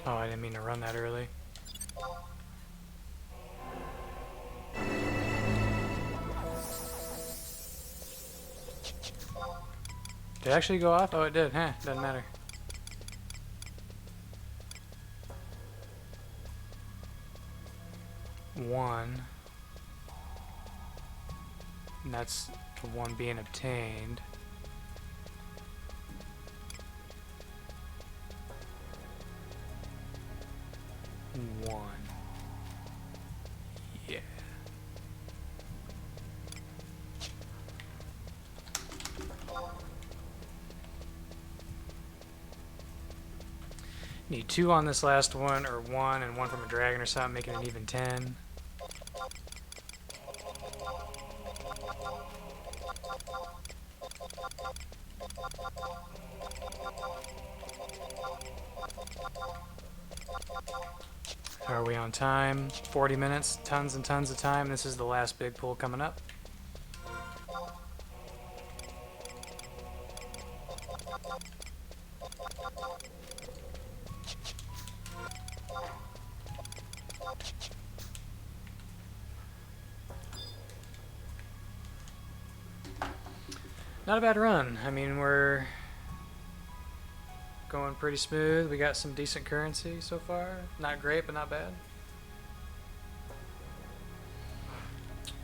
A: Oh, I didn't mean to run that early. Did it actually go off? Oh, it did. Huh, doesn't matter. One. And that's the one being obtained. One. Yeah. Need 2 on this last one, or 1 and 1 from a dragon or something, making it even 10. Are we on time? 40 minutes, tons and tons of time. This is the last big pull coming up. Not a bad run. I mean, we're going pretty smooth. We got some decent currency so far. Not great, but not bad.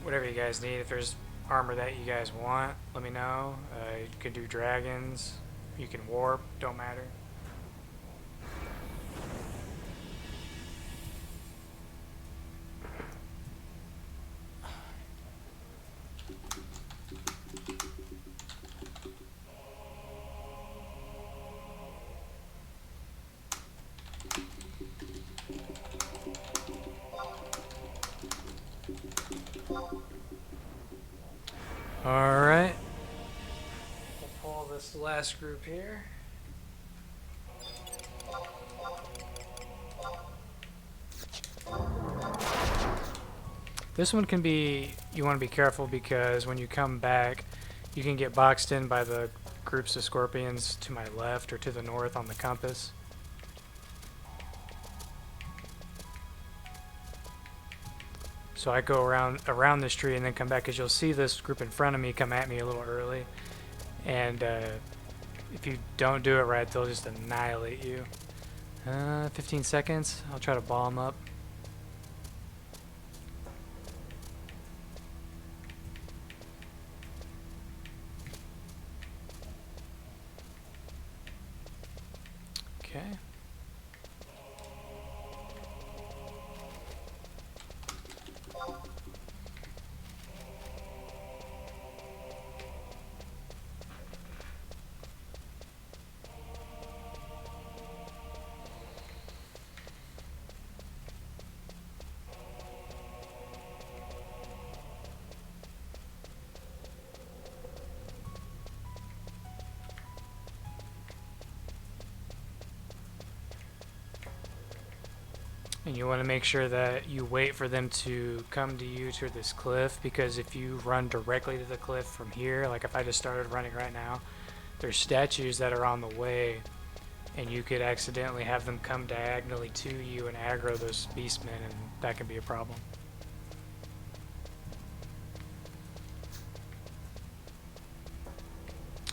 A: Whatever you guys need. If there's armor that you guys want, let me know. You can do dragons. You can warp. Don't matter. Alright. We'll pull this last group here. This one can be, you want to be careful because when you come back, you can get boxed in by the groups of scorpions to my left or to the north on the compass. So I go around this tree and then come back, because you'll see this group in front of me come at me a little early. And if you don't do it right, they'll just annihilate you. 15 seconds. I'll try to ball them up. Okay. And you want to make sure that you wait for them to come to you to this cliff, because if you run directly to the cliff from here, like if I just started running right now, there's statues that are on the way, and you could accidentally have them come diagonally to you and aggro those beastmen, and that can be a problem.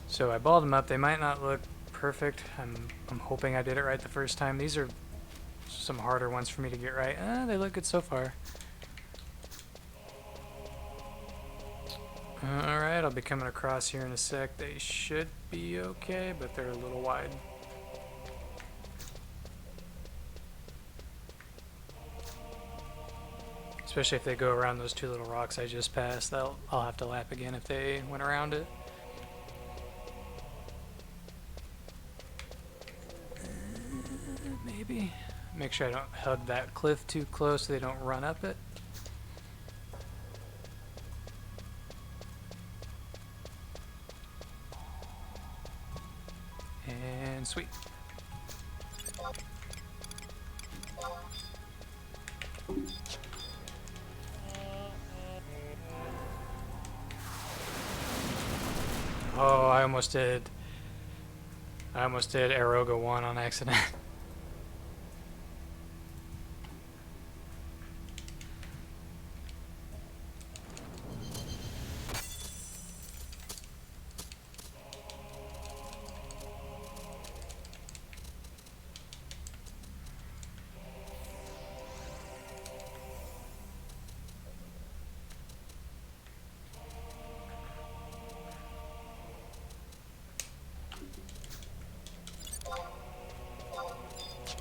A: So I balled them up. They might not look perfect. I'm hoping I did it right the first time. These are some harder ones for me to get right. They look good so far. Alright, I'll be coming across here in a sec. They should be okay, but they're a little wide. Especially if they go around those two little rocks I just passed. I'll have to lap again if they went around it. Maybe. Make sure I don't hug that cliff too close so they don't run up it. And sweet. Oh, I almost did Aeroga 1 on accident.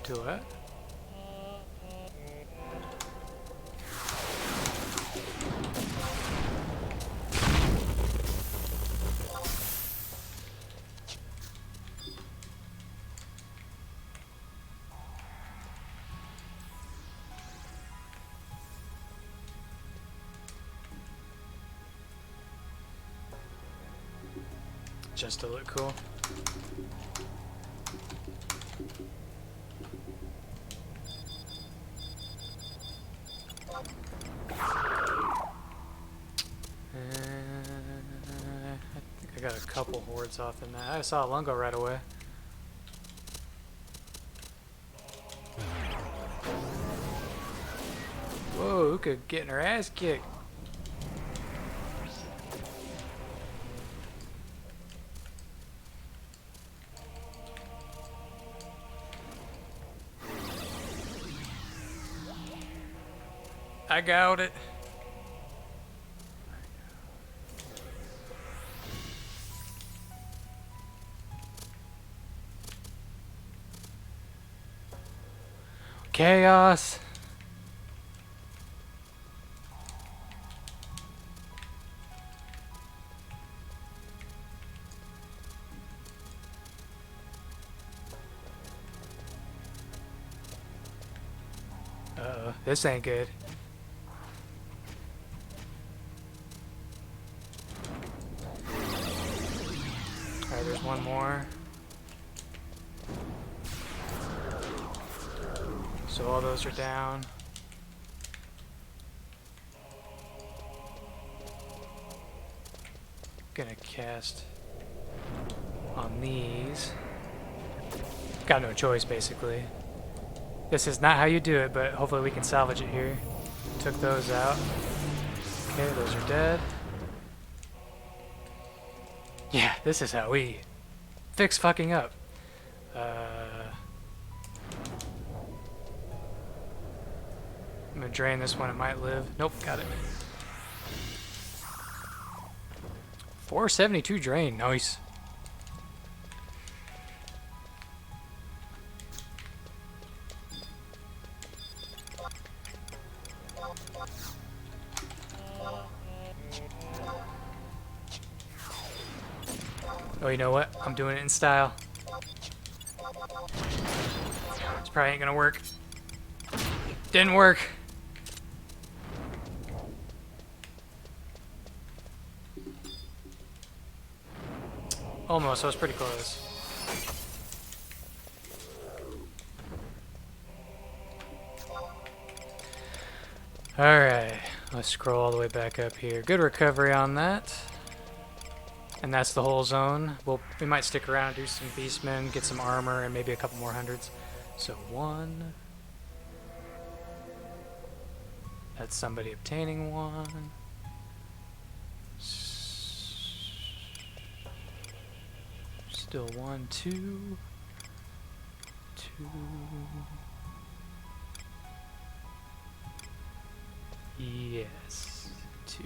A: Do it. Just to look cool. I got a couple hordes off in that. I saw a lungo right away. Whoa, Uka getting her ass kicked. I got it. Chaos. Uh-oh, this ain't good. Alright, there's one more. So all those are down. Gonna cast on these. Got no choice, basically. This is not how you do it, but hopefully we can salvage it here. Took those out. Okay, those are dead. Yeah, this is how we fix fucking up. I'm gonna drain this one, it might live. Nope, got it. 472 drain, nice. Oh, you know what? I'm doing it in style. This probably ain't gonna work. Didn't work. Almost, I was pretty close. Alright, let's scroll all the way back up here. Good recovery on that. And that's the whole zone. We might stick around, do some beastmen, get some armor, and maybe a couple more hundreds. So 1. That's somebody obtaining 1. Still 1, 2. 2. Yes, 2.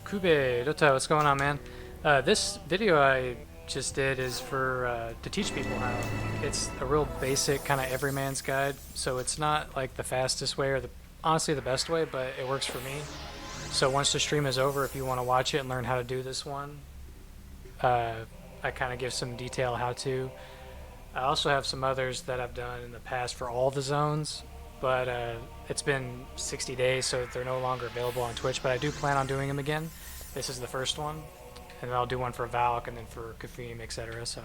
A: Kube, Dota, what's going on, man? This video I just did is for to teach people how. It's a real basic kind of everyman's guide, so it's not like the fastest way or honestly the best way, but it works for me. So once the stream is over, if you want to watch it and learn how to do this one, I kind of give some detail how to. I also have some others that I've done in the past for all the zones, but it's been 60 days, so they're no longer available on Twitch, but I do plan on doing them again. This is the first one, and then I'll do one for Valk and then for Kafim, etc. So,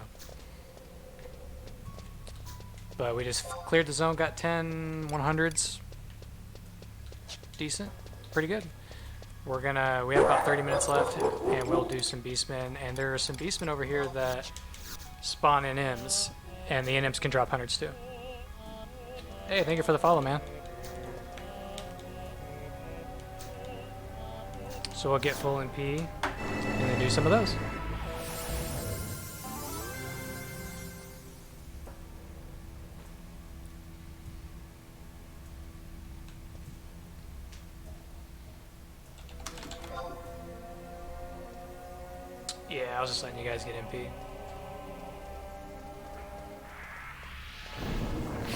A: but we just cleared the zone, got 10 100s. Decent, pretty good. We have about 30 minutes left, and we'll do some beastmen, and there are some beastmen over here that spawn NMs, and the NMs can drop hundreds too. Hey, thank you for the follow, man. So we'll get full NP, and then do some of those. Yeah, I was just letting you guys get MP.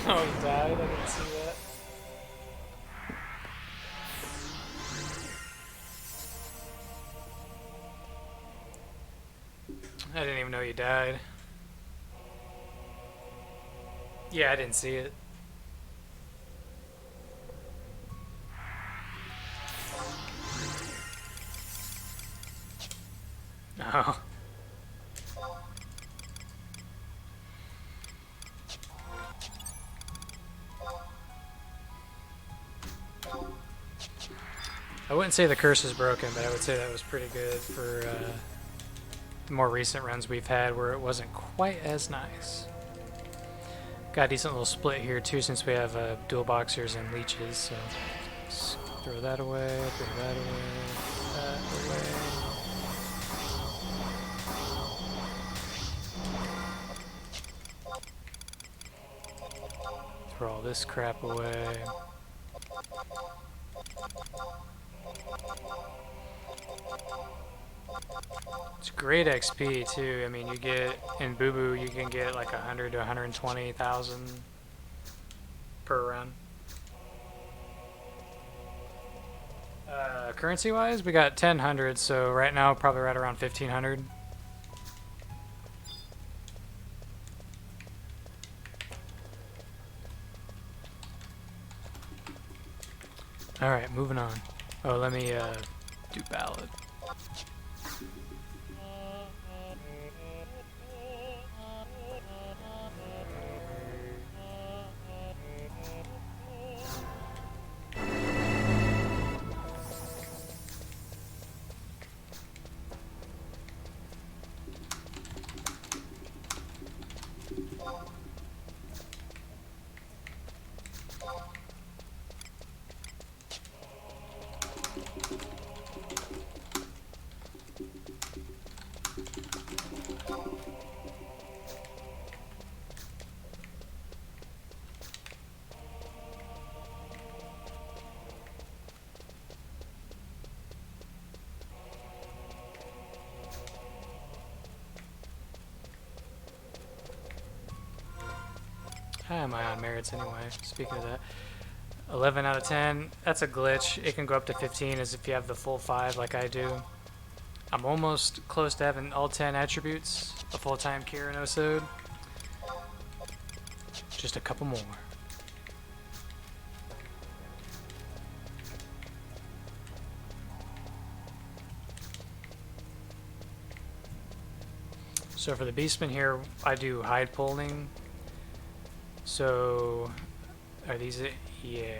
A: Oh, he died? I didn't see that. I didn't even know you died. Yeah, I didn't see it. Oh. I wouldn't say the curse is broken, but I would say that was pretty good for the more recent runs we've had where it wasn't quite as nice. Got a decent little split here too since we have dual boxers and leeches, so just throw that away, throw that away, that away. Throw all this crap away. It's great XP too. I mean, you get in Boo you can get like 100 to 120,000 per run. Currency wise, we got 1000, so right now probably right around 1500. Alright, moving on. Oh, let me do ballad. How am I on merits anyway? Speaking of that, 11 out of 10. That's a glitch. It can go up to 15 as if you have the full 5 like I do. I'm almost close to having all 10 attributes, a full-time Kira Nosode. Just a couple more. So for the beastmen here, I do hide pulling. So are these it? Yeah.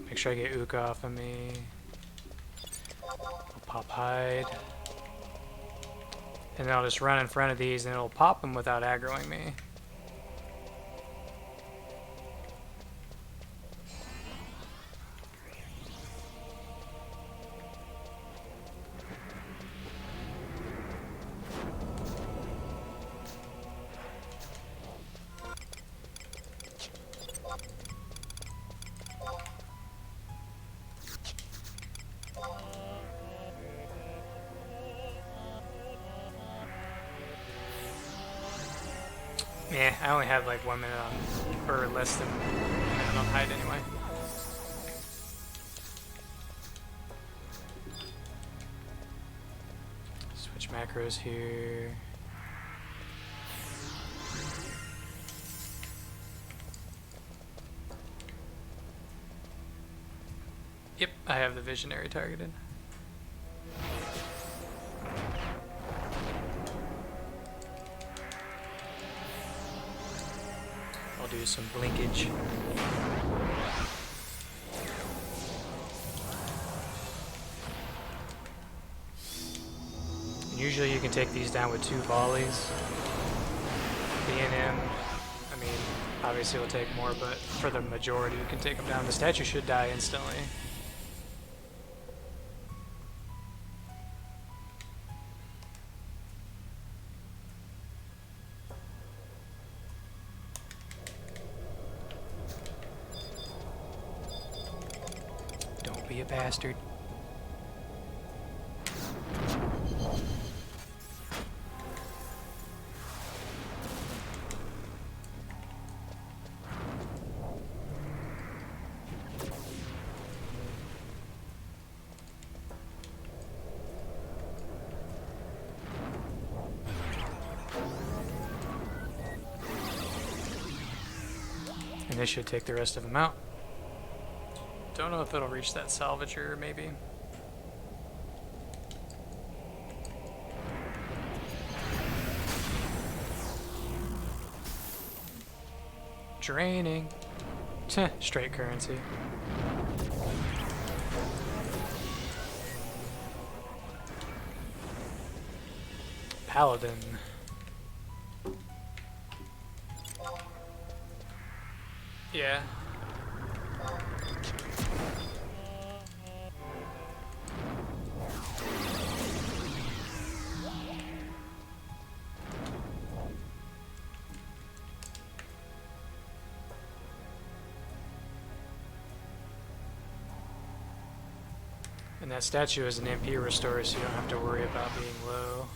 A: Make sure I get Ook off of me. I'll pop hide. And then I'll just run in front of these and it'll pop them without aggroing me. Yeah, I only have like 1 minute on, or less than 1 minute on hide anyway. Switch macros here. Yep, I have the visionary targeted. I'll do some blinkage. And usually you can take these down with 2 volleys. B&M, I mean, obviously it'll take more, but for the majority you can take them down. The statue should die instantly. Be a bastard. And this should take the rest of them out. Don't know if it'll reach that salvager, maybe. Draining. Straight currency. Paladin. Yeah. And that statue is an MP restore, so you don't have to worry about being low.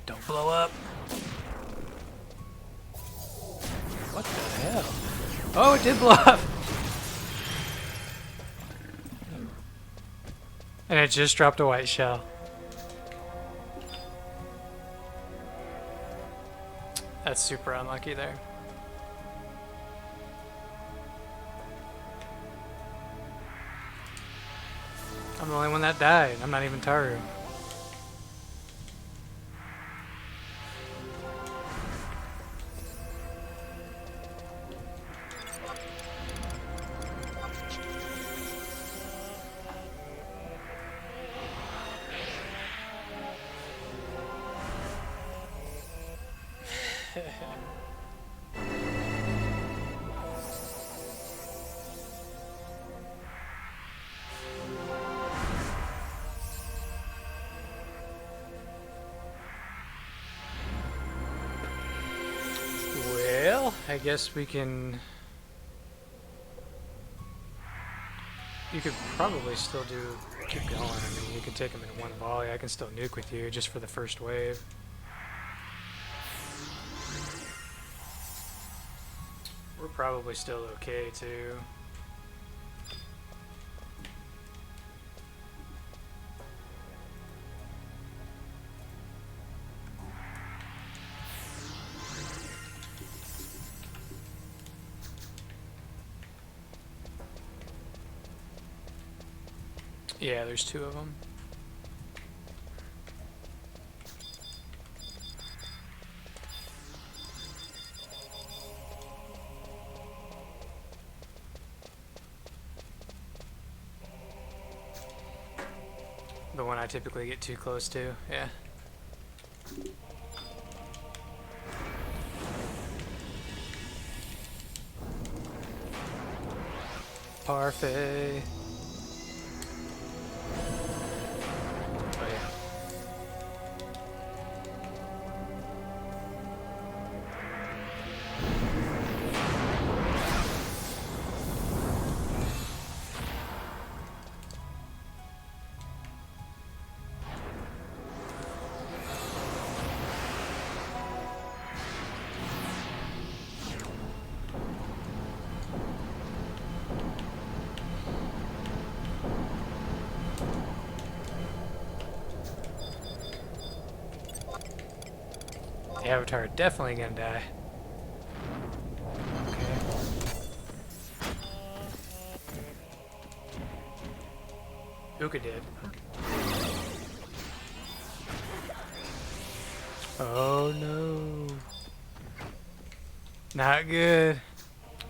A: Don't blow up. What the hell? Oh, it did blow up. And it just dropped a white shell. That's super unlucky there. I'm the only one that died. I'm not even Taru. Well, I guess we can... You could probably still do keep going. I mean, you can take them in one volley. I can still nuke with you just for the first wave. We're probably still okay, too. Yeah, there's 2 of them. The one I typically get too close to, yeah. Parfait. Oh yeah. The Avatar definitely gonna die. Okay. Uka did. Oh no. Not good.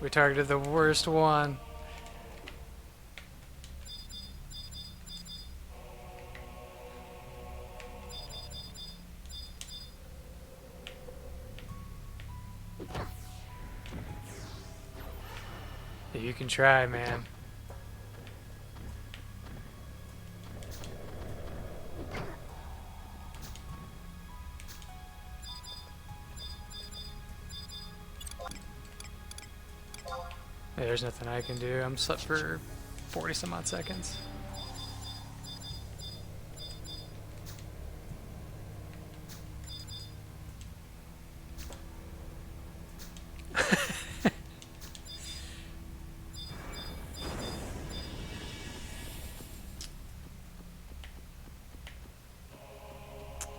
A: We targeted the worst one. You can try, man. Yeah, there's nothing I can do. I'm slept for 40 some odd seconds.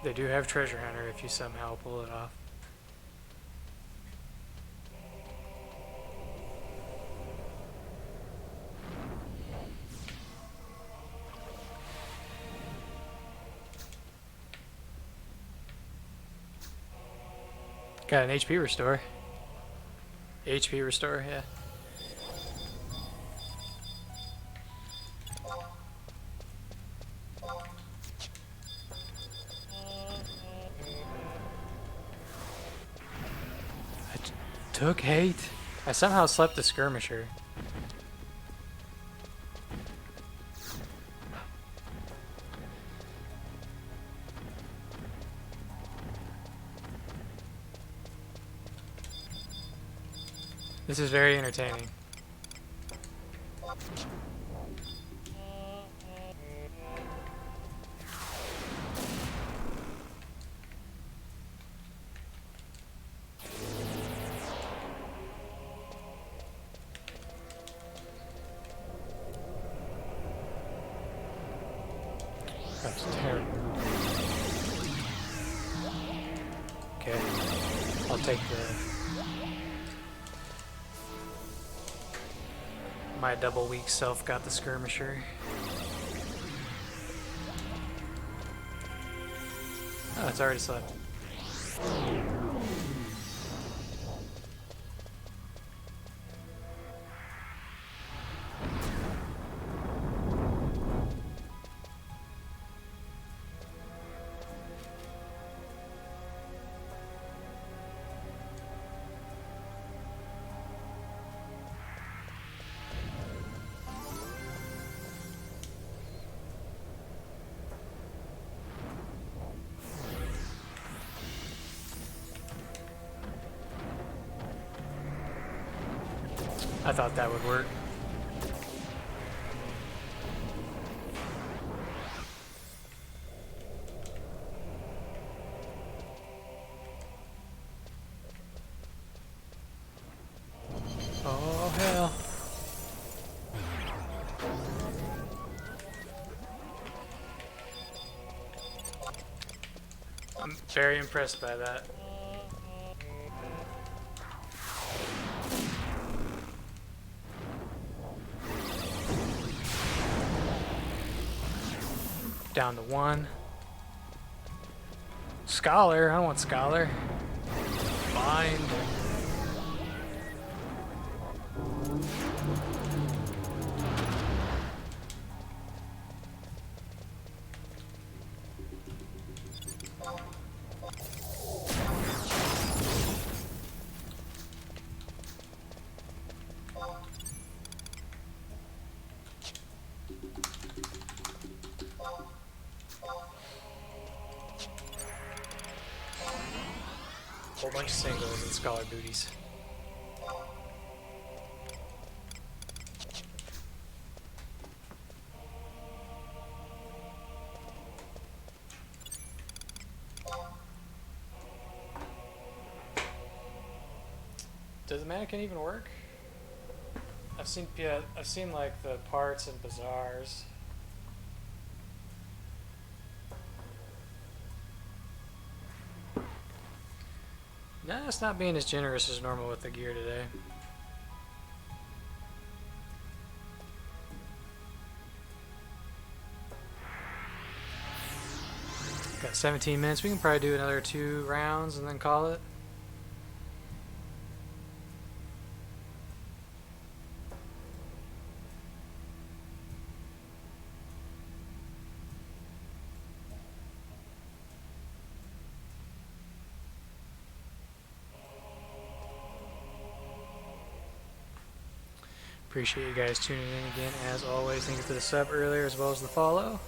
A: They do have Treasure Hunter if you somehow pull it off. Got an HP restore. HP restore, yeah. Took hate. I somehow slept the skirmisher. This is very entertaining. That's terrible. Okay, I'll take my double weak self got the skirmisher. Oh, it's already slept. I thought that would work. hell. I'm very impressed by that. Down to 1. Scholar, I don't want Scholar. Bind. Whole bunch of singles and Scholar booties. Does the mannequin even work? I've seen like the parts and bazaars. Nah, it's not being as generous as normal with the gear today. Got 17 minutes. We can probably do another 2 rounds and then call it. Appreciate you guys tuning in again, as always. Thank you for the sub earlier as well as the follow.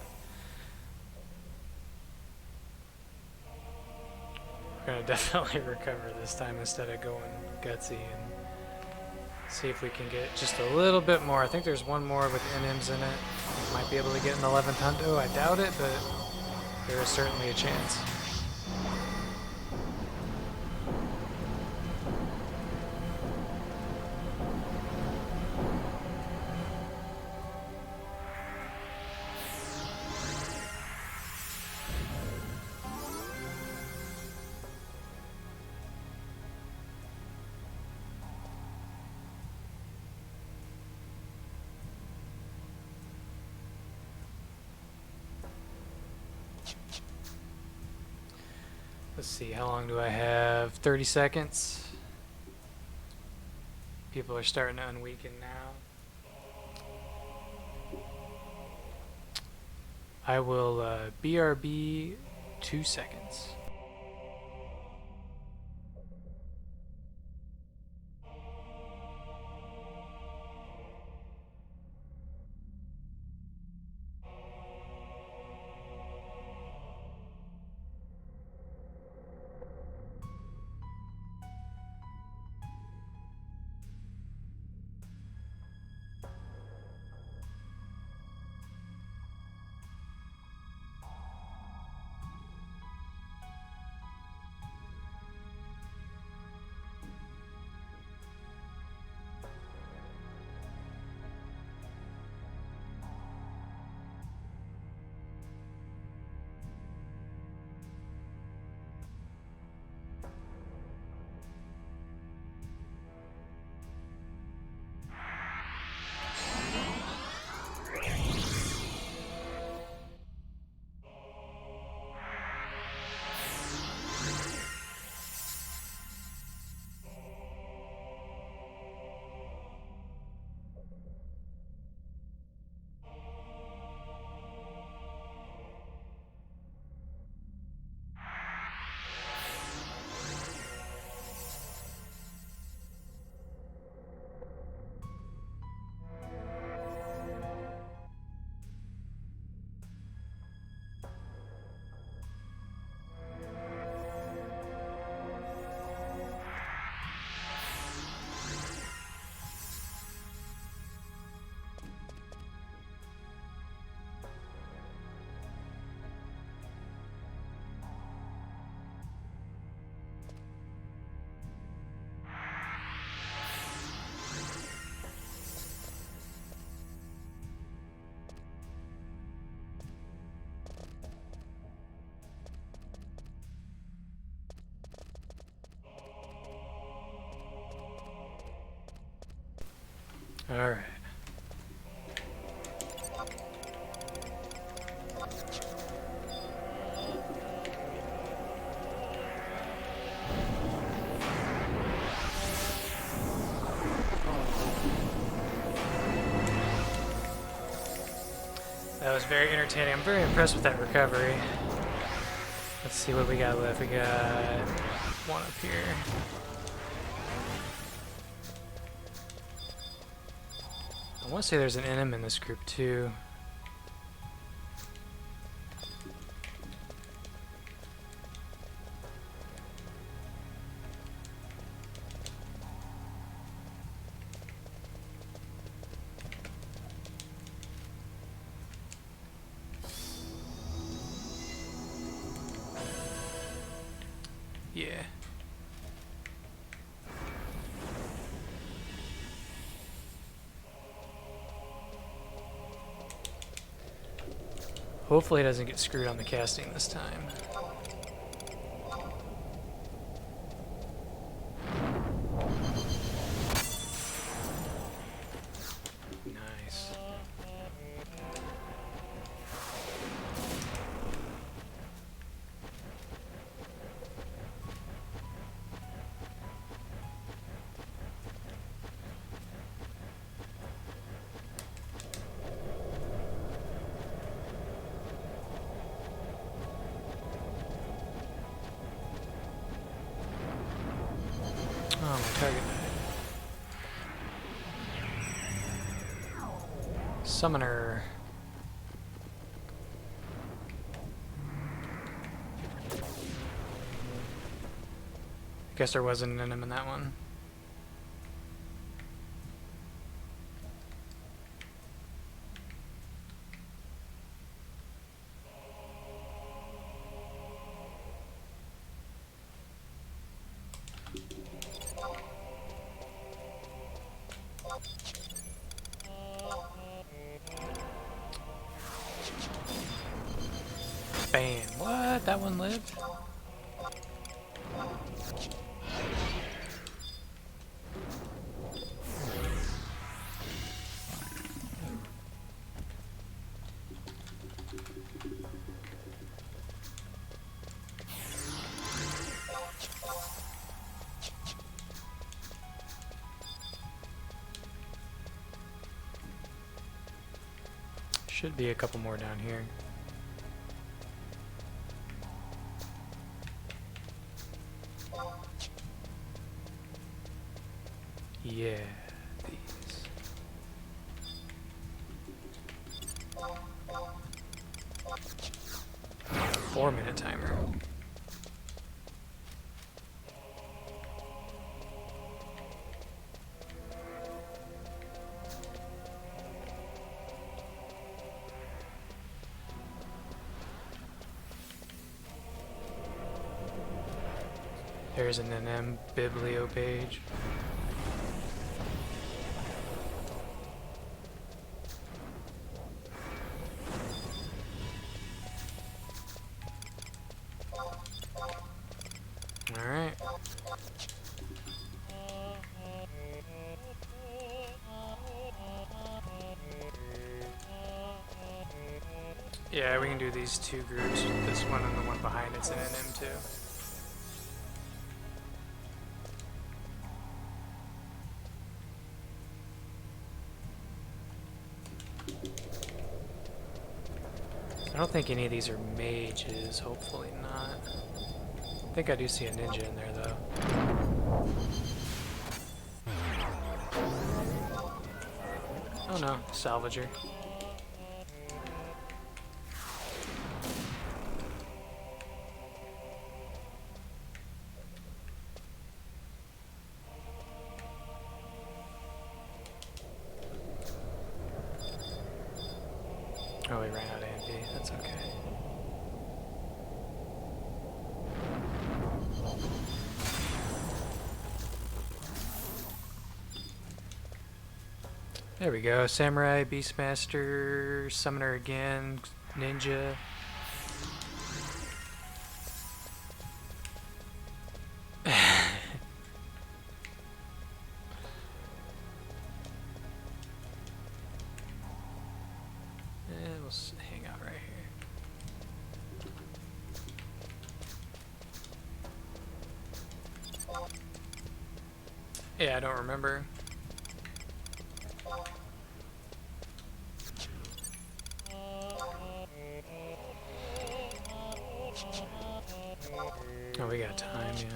A: We're gonna definitely recover this time instead of going gutsy and see if we can get just a little bit more. I think there's one more with NMs in it. Might be able to get an 11th hundo. I doubt it, but there is certainly a chance. Let's see, how long do I have? 30 seconds. People are starting to unweaken now. I will BRB 2 seconds. Alright. That was very entertaining. I'm very impressed with that recovery. Let's see what we got left. We got one up here. I want to say there's an NM in this group too. Yeah. Hopefully it doesn't get screwed on the casting this time. Nice. Oh, my target died. Summoner. Guess there wasn't an enemy in that one. Bam. What? That one lived? Should be a couple more down here. Yeah, these. Four-minute timer. There's an NM Biblio page. Alright. Yeah, we can do these two groups. This one and the one behind it's an NM too. I don't think any of these are mages, hopefully not. I think I do see a ninja in there though. Oh no, salvager. Oh, we ran out of MP. That's okay. There we go. Samurai, Beastmaster, Summoner again, Ninja. We'll hang out right here. Yeah, I don't remember. Oh, we got time, yeah.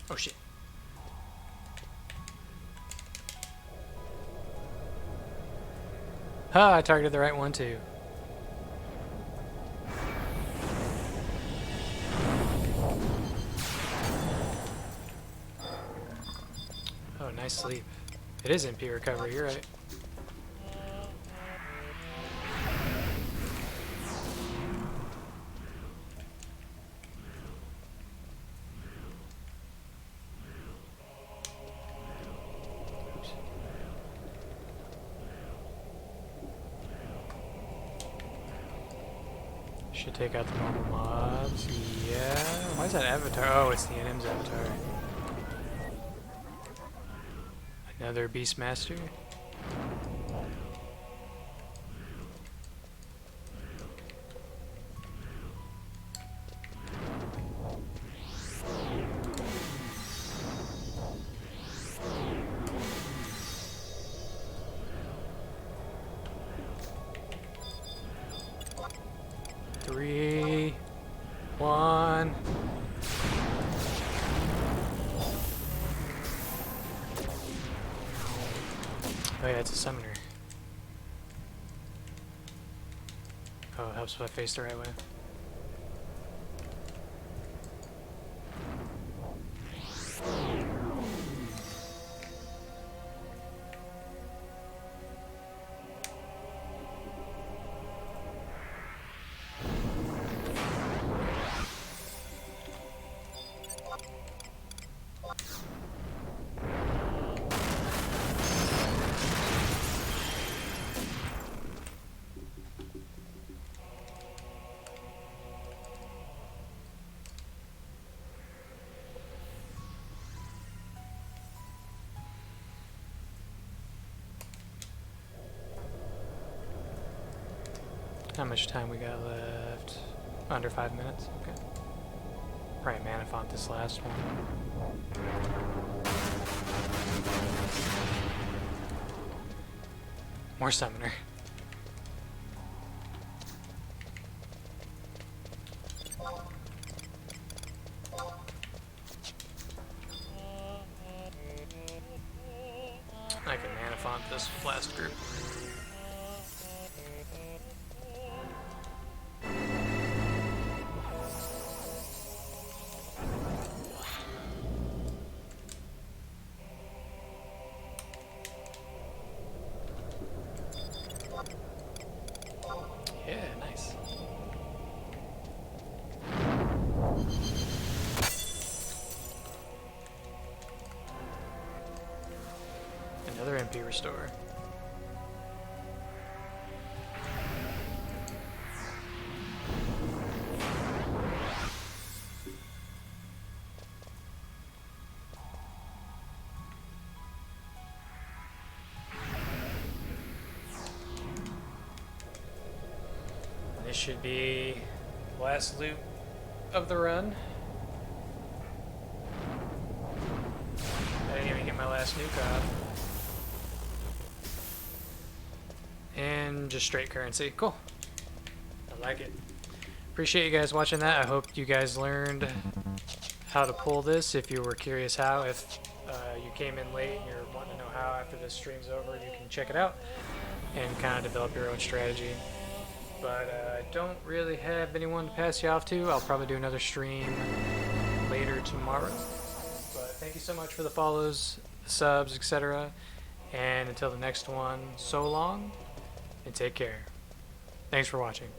A: Oh shit. Ha, I targeted the right one too. Oh, nice sleep. It is MP recovery, you're right. Should take out the normal mobs. Yeah. Why is that avatar? Oh, it's the NM's avatar. Another Beastmaster. Three, one. Oh yeah, it's a summoner. Oh, it helps if I face the right way. How much time we got left? Under 5 minutes? Okay. Probably mana font this last one. More summoner. I can mana font this last group. Yeah, nice. Another MP restore. This should be the last loot of the run. I didn't even get my last nuke off. And just straight currency. Cool. I like it. Appreciate you guys watching that. I hope you guys learned how to pull this. If you were curious how, if you came in late and you're wanting to know how after this stream's over, you can check it out and kind of develop your own strategy. But I don't really have anyone to pass you off to. I'll probably do another stream later tomorrow. But thank you so much for the follows, the subs, etc. And until the next one, so long and take care. Thanks for watching.